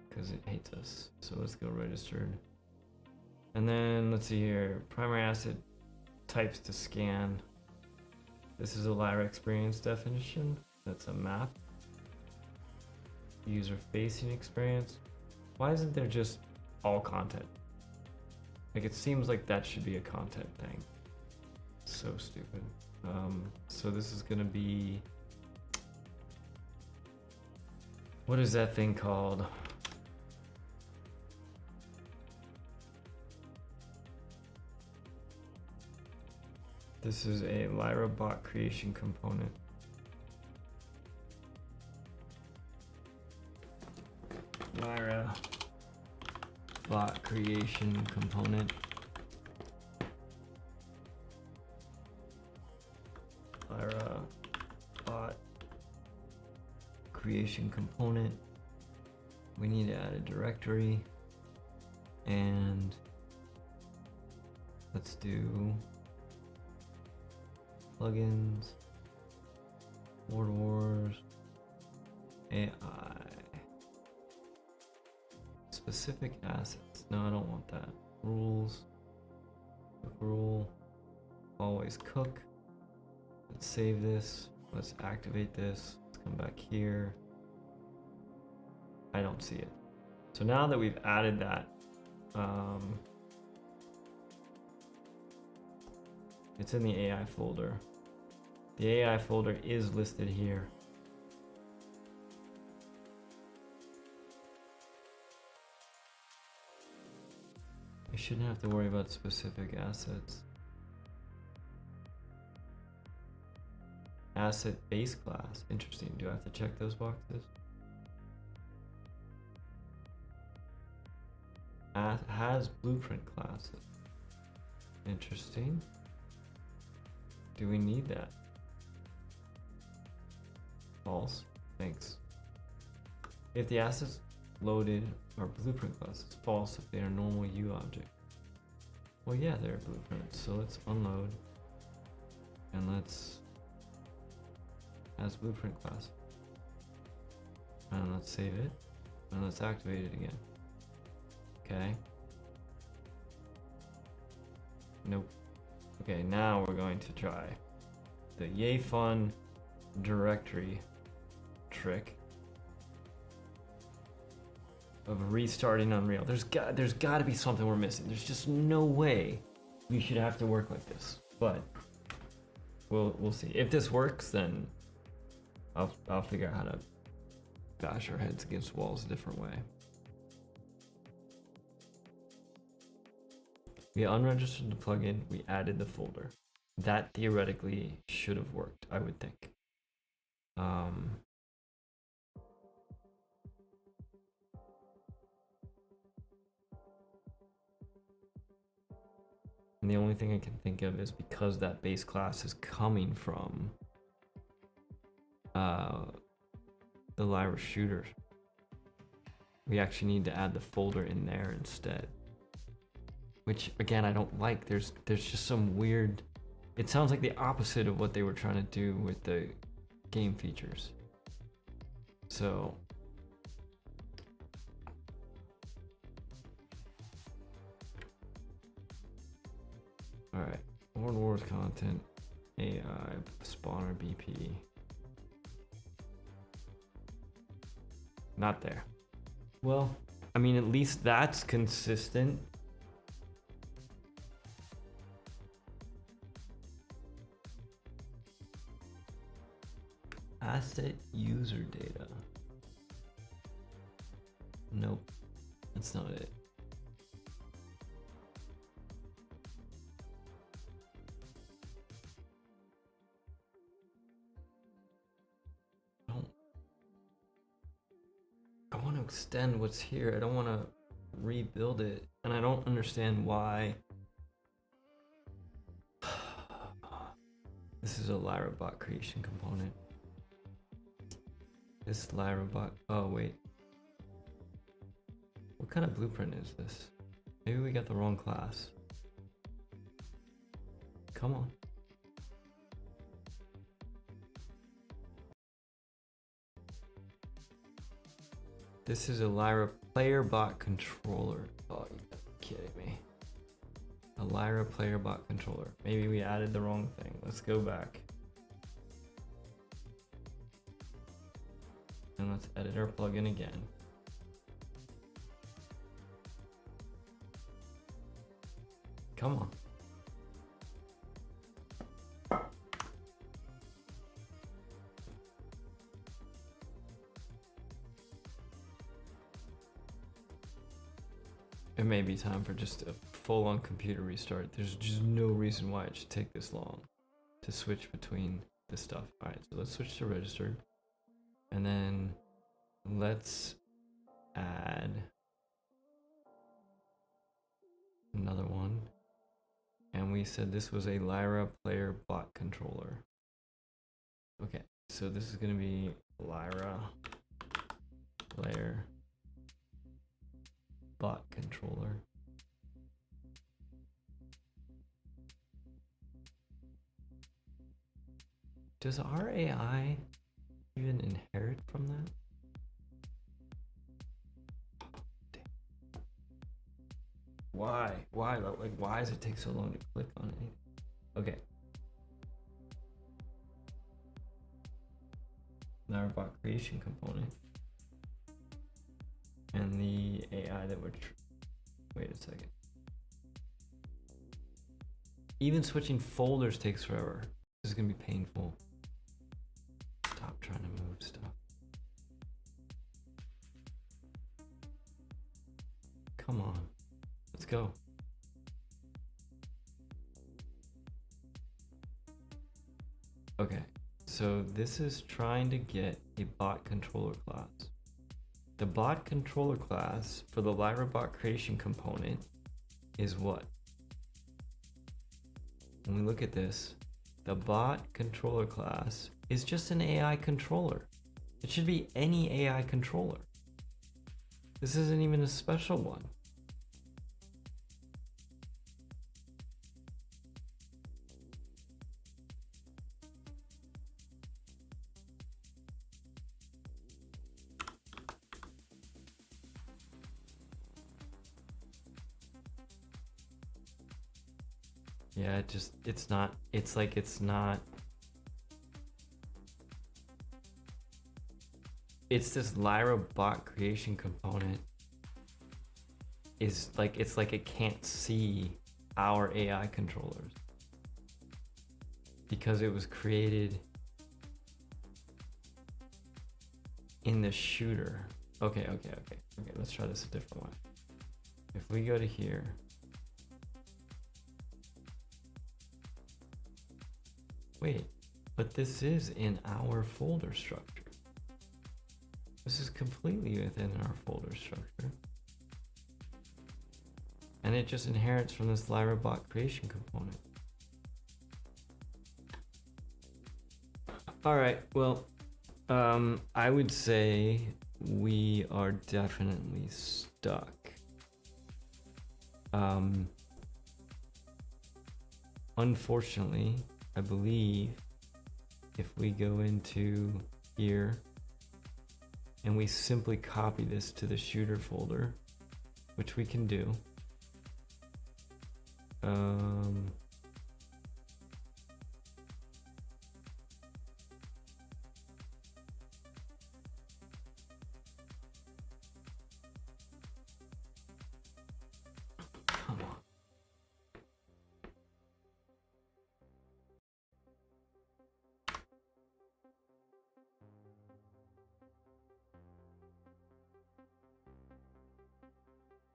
Because it hates us. So let's go registered. And then let's see here, primary asset types to scan. This is a Lyra experience definition. That's a map. User facing experience. Why isn't there just all content? Like, it seems like that should be a content thing. So stupid. So this is gonna be, what is that thing called? This is a Lyra bot creation component. Lyra bot creation component. Lyra bot creation component. We need to add a directory, and let's do plugins, Word Wars, AI, specific assets. No, I don't want that. Rules, cook rule, always cook. Let's save this. Let's activate this. Let's come back here. I don't see it. So now that we've added that, it's in the AI folder. The AI folder is listed here. I shouldn't have to worry about specific assets. Asset base class. Interesting. Do I have to check those boxes? Has blueprint classes. Interesting. Do we need that? False. Thanks. If the assets loaded are blueprint classes, false if they are normal U object. Well, yeah, they're blueprints. So let's unload and let's as blueprint class. And let's save it and let's activate it again. Okay. Nope. Okay, now we're going to try the Yay Fun directory trick of restarting Unreal. There's got to be something we're missing. There's just no way we should have to work like this, but we'll see. If this works, then I'll figure out how to bash our heads against walls a different way. We unregistered the plugin, we added the folder. That theoretically should have worked, I would think. And the only thing I can think of is because that base class is coming from the Lyra shooter, we actually need to add the folder in there instead. Which again, I don't like. There's just some weird, it sounds like the opposite of what they were trying to do with the game features. So all right, World Wars content, AI, spawner, BP. Not there. Well, I mean, at least that's consistent. Asset user data. Nope, that's not it. I want to extend what's here. I don't want to rebuild it, and I don't understand why. This is a Lyra bot creation component. This Lyra bot. Oh wait. What kind of blueprint is this? Maybe we got the wrong class. Come on. This is a Lyra player bot controller. Oh, you're kidding me. A Lyra player bot controller. Maybe we added the wrong thing. Let's go back. And let's edit our plugin again. Come on. It may be time for just a full-on computer restart. There's just no reason why it should take this long to switch between the stuff. All right, so let's switch to registered. And then let's add another one. And we said this was a Lyra player bot controller. Okay, so this is gonna be Lyra player bot controller. Does our AI even inherit from that? Why? Why? Like, why does it take so long to click on anything? Okay. Now our bot creation component. And the AI that we're... Wait a second. Even switching folders takes forever. This is gonna be painful. Stop trying to move stuff. Come on. Let's go. Okay, so this is trying to get a bot controller class. The bot controller class for the Lyra bot creation component is what? When we look at this, the bot controller class is just an AI controller. It should be any AI controller. This isn't even a special one. Yeah, it's not, it's like, it's not, it's this Lyra bot creation component is like, it's like it can't see our AI controllers because it was created in the shooter. Okay, let's try this a different way. If we go to here, wait, but this is in our folder structure. This is completely within our folder structure. And it just inherits from this Lyra bot creation component. All right, well, I would say we are definitely stuck. Unfortunately, I believe if we go into here and we simply copy this to the shooter folder, which we can do. Come on.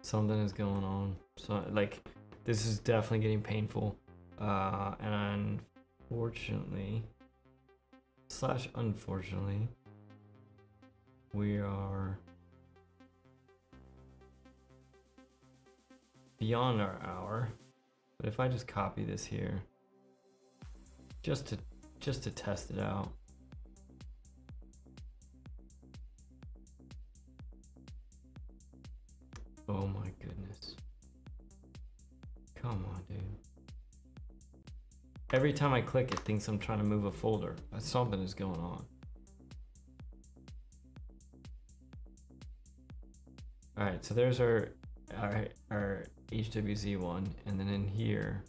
Something is going on. So like, this is definitely getting painful. And unfortunately, /unfortunately, we are beyond our hour. But if I just copy this here, just to test it out. Oh my goodness. Come on, dude. Every time I click, it thinks I'm trying to move a folder. Something is going on. All right, so there's our HWZ one, and then in here,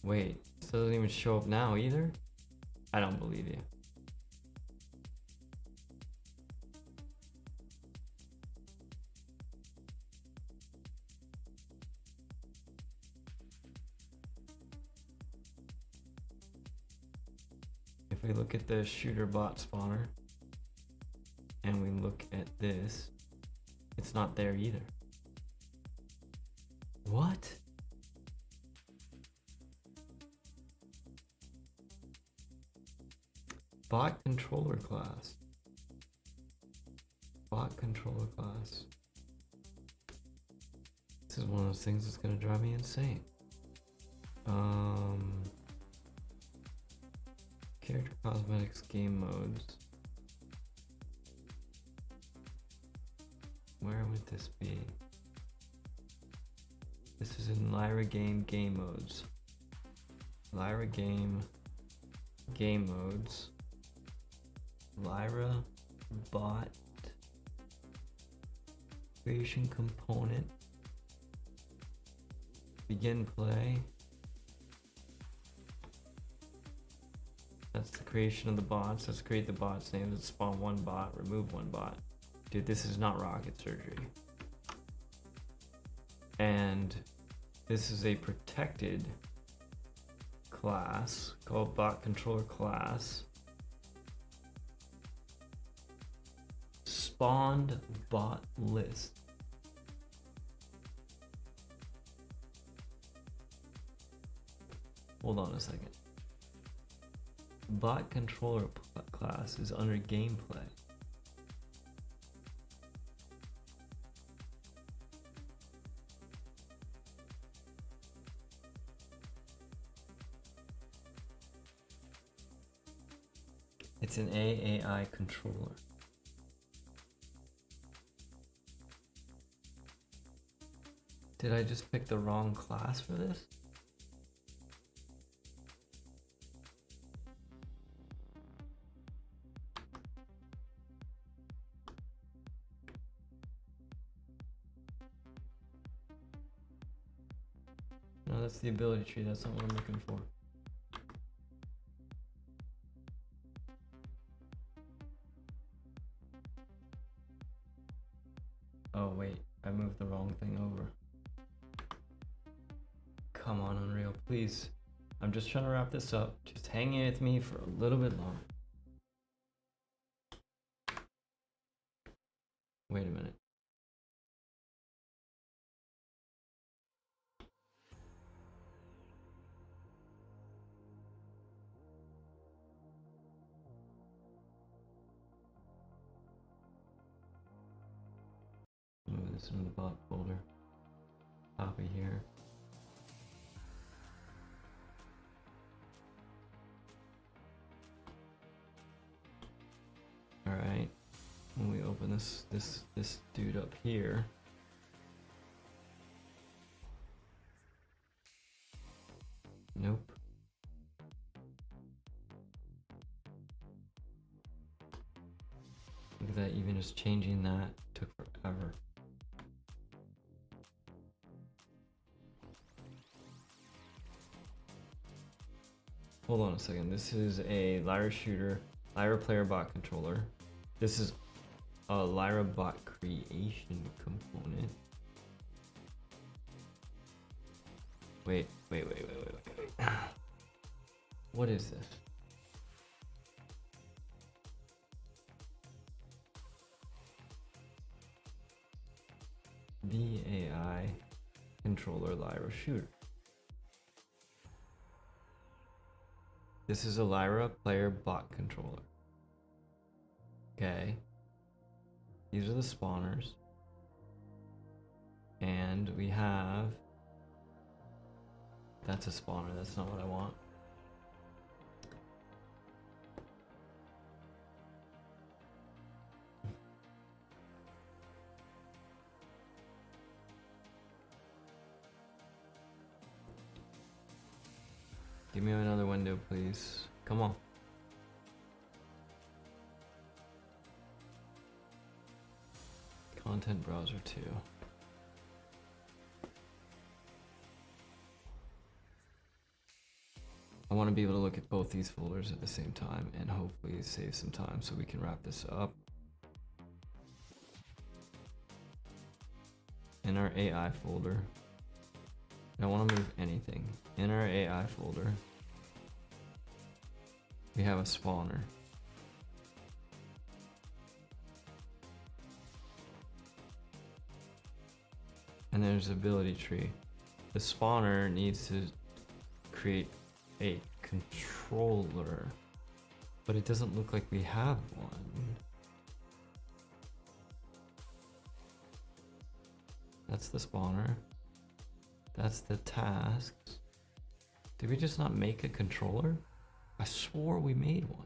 wait, this doesn't even show up now either? I don't believe you. If we look at the shooter bot spawner and we look at this, it's not there either. What? Bot controller class. Bot controller class. This is one of those things that's gonna drive me insane. Character cosmetics game modes. Where would this be? This is in Lyra game modes. Lyra game modes. Lyra bot creation component. Begin play. That's the creation of the bots. Let's create the bots names. Let's spawn one bot, remove one bot. Dude, this is not rocket surgery. And this is a protected class called bot controller class. Spawned bot list. Hold on a second. Bot controller class is under gameplay. It's an AAI controller. Did I just pick the wrong class for this? No, that's the ability tree. That's not what I'm looking for. Oh wait, I moved the wrong thing over. Come on, Unreal, please. I'm just trying to wrap this up. Just hang in with me for a little bit longer. Wait a minute. Move this into the bot folder. Copy here. All right. When we open this dude up here, nope. Look at that, even just changing that took forever. Hold on a second. This is a Lyra shooter, Lyra player bot controller. This is a Lyra bot creation component. Wait. What is this? VAI controller Lyra shooter. This is a Lyra player bot controller. Okay. These are the spawners. And we have... That's a spawner, that's not what I want. Give me another window, please. Come on. Content browser 2. I want to be able to look at both these folders at the same time and hopefully save some time so we can wrap this up. In our AI folder, I don't want to move anything. In our AI folder, we have a spawner. And there's ability tree. The spawner needs to create a controller, but it doesn't look like we have one. That's the spawner. That's the tasks. Did we just not make a controller? I swore we made one.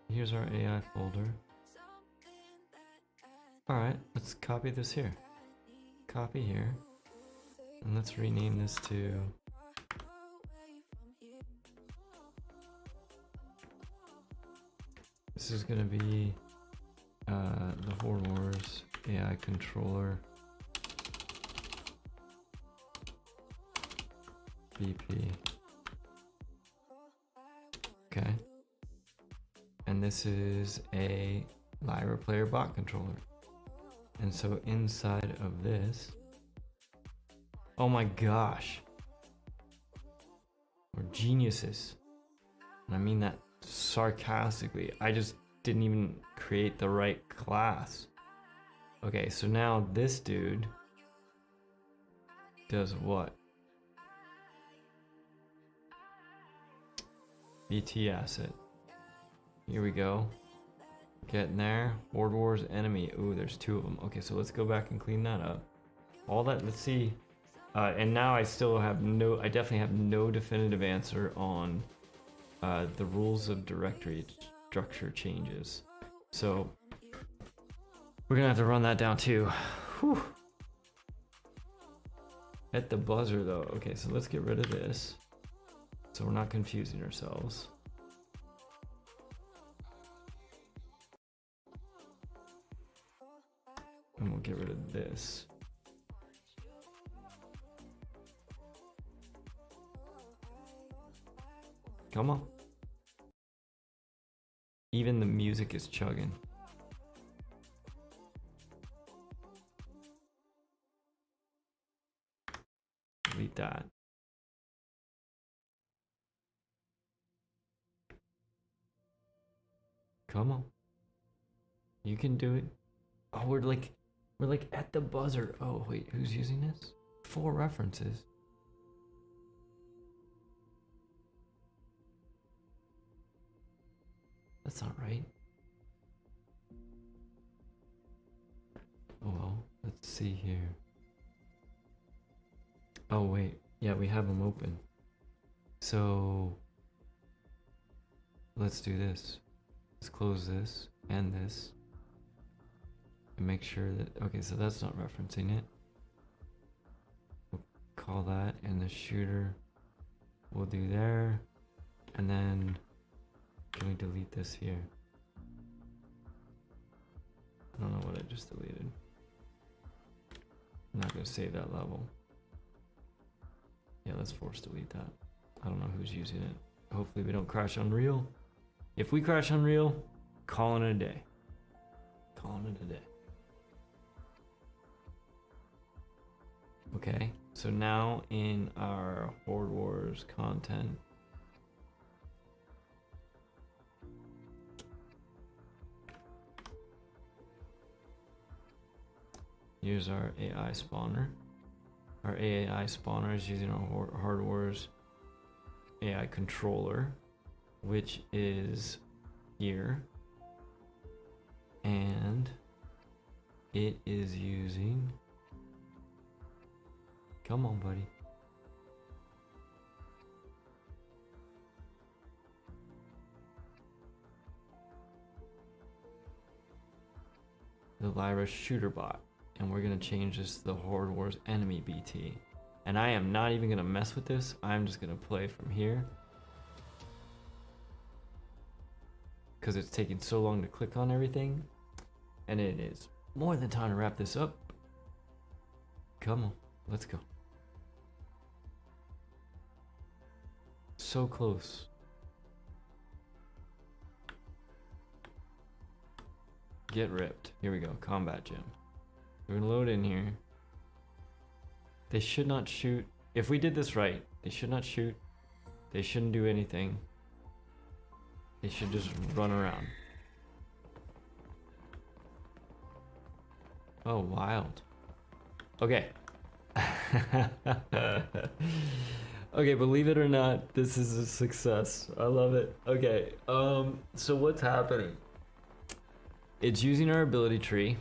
Here's our AI folder. Alright, let's copy this here. Copy here. And let's rename this to... This is gonna be the Horde Wars AI controller BP. Okay. And this is a Lyra player bot controller. And so inside of this, oh my gosh, we're geniuses. And I mean that sarcastically. I just didn't even create the right class. Okay, so now this dude does what? BT asset. Here we go. Getting there. Horde Wars enemy. Ooh, there's 2 of them. Okay, so let's go back and clean that up. All that, let's see. And now I still have no, I definitely have no definitive answer on the rules of directory structure changes. So we're gonna have to run that down too. Whew. At the buzzer though. Okay, so let's get rid of this, so we're not confusing ourselves. And we'll get rid of this. Come on. Even the music is chugging. Delete that. Come on. You can do it. Oh, we're like at the buzzer. Oh, wait, who's using this? 4 references. That's not right. Oh well, let's see here. Oh wait, yeah, we have them open. So let's do this. Let's close this and this. And make sure that, okay, so that's not referencing it. We'll call that, and the shooter we'll do there. And then can we delete this here? I don't know what I just deleted. I'm not gonna save that level. Yeah, let's force delete that. I don't know who's using it. Hopefully we don't crash Unreal. If we crash Unreal, calling it a day. Calling it a day. Okay, so now in our Horde Wars content, here's our AI spawner. Our AI spawner is using our Horde Wars AI controller, which is here. And it is using... Come on, buddy. The Lyra shooter bot. And we're gonna change this to the Horde Wars enemy BT. And I am not even gonna mess with this. I'm just gonna play from here. Because it's taking so long to click on everything. And it is more than time to wrap this up. Come on, let's go. So close. Get ripped. Here we go, combat gym. We're gonna load in here. They should not shoot. If we did this right, they should not shoot. They shouldn't do anything. They should just run around. Oh, wild. Okay. Okay, believe it or not, this is a success. I love it. Okay, so what's happening? It's using our ability tree.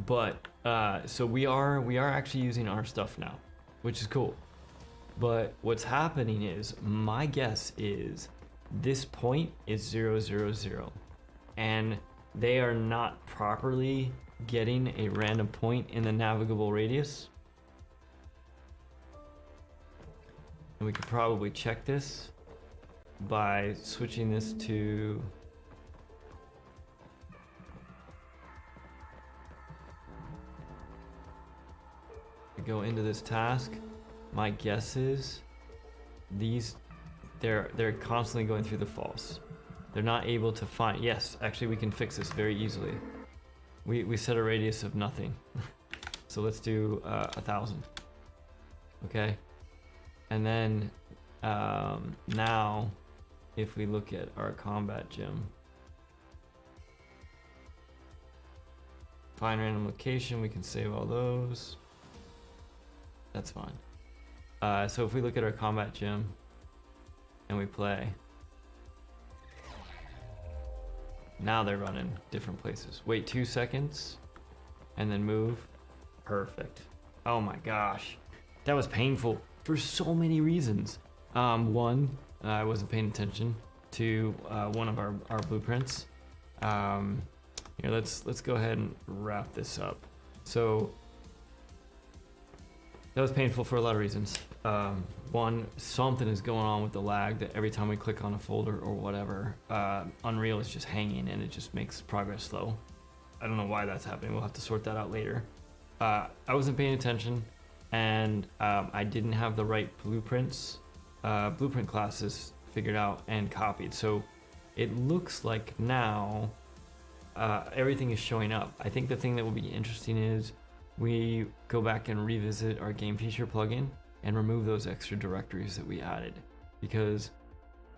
But so we are actually using our stuff now, which is cool. But what's happening is, my guess is this point is 0, 0, 0, and they are not properly getting a random point in the navigable radius. And we could probably check this by switching this to go into this task. My guess is they're constantly going through the false. They're not able to find. Yes, actually we can fix this very easily. We set a radius of nothing. So let's do 1,000. Okay, and then now if we look at our combat gym, find random location, we can save all those. That's fine. So if we look at our combat gym and we play, now they're running different places. Wait 2 seconds and then move. Perfect. Oh my gosh, that was painful for so many reasons. One, I wasn't paying attention to one of our blueprints. Here, let's go ahead and wrap this up. So that was painful for a lot of reasons. One, something is going on with the lag that every time we click on a folder or whatever, Unreal is just hanging and it just makes progress slow. I don't know why that's happening. We'll have to sort that out later. I wasn't paying attention, and I didn't have the right blueprints, blueprint classes figured out and copied. So it looks like now everything is showing up. I think the thing that will be interesting is we go back and revisit our game feature plugin and remove those extra directories that we added, because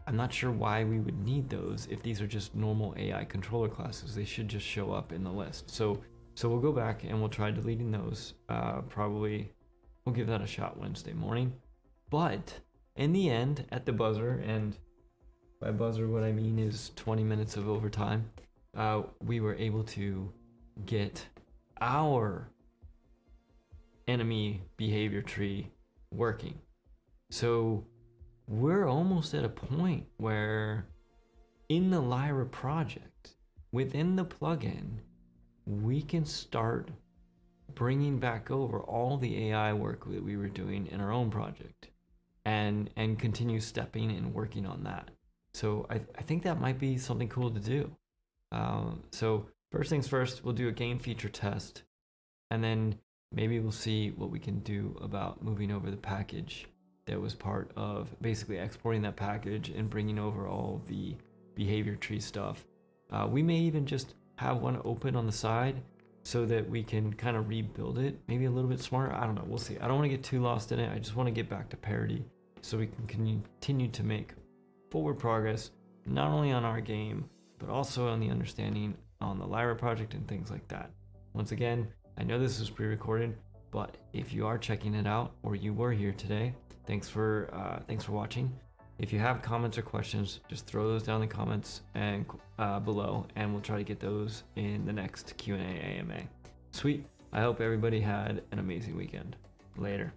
I'm not sure why we would need those if these are just normal AI controller classes. They should just show up in the list. So we'll go back and we'll try deleting those. Probably we'll give that a shot Wednesday morning. But in the end, at the buzzer, and by buzzer what I mean is 20 minutes of overtime, we were able to get our enemy behavior tree working. So we're almost at a point where in the Lyra project, within the plugin, we can start bringing back over all the AI work that we were doing in our own project and continue stepping and working on that. So I think that might be something cool to do. So first things first, we'll do a game feature test, and then maybe we'll see what we can do about moving over the package that was part of basically exporting that package and bringing over all the behavior tree stuff. We may even just have one open on the side so that we can kind of rebuild it, maybe a little bit smarter. I don't know, we'll see. I don't want to get too lost in it. I just want to get back to parity so we can continue to make forward progress, not only on our game, but also on the understanding on the Lyra project and things like that. Once again, I know this is pre-recorded, but if you are checking it out or you were here today, thanks for watching. If you have comments or questions, just throw those down in the comments and below, and we'll try to get those in the next Q&A AMA. Sweet. I hope everybody had an amazing weekend. Later.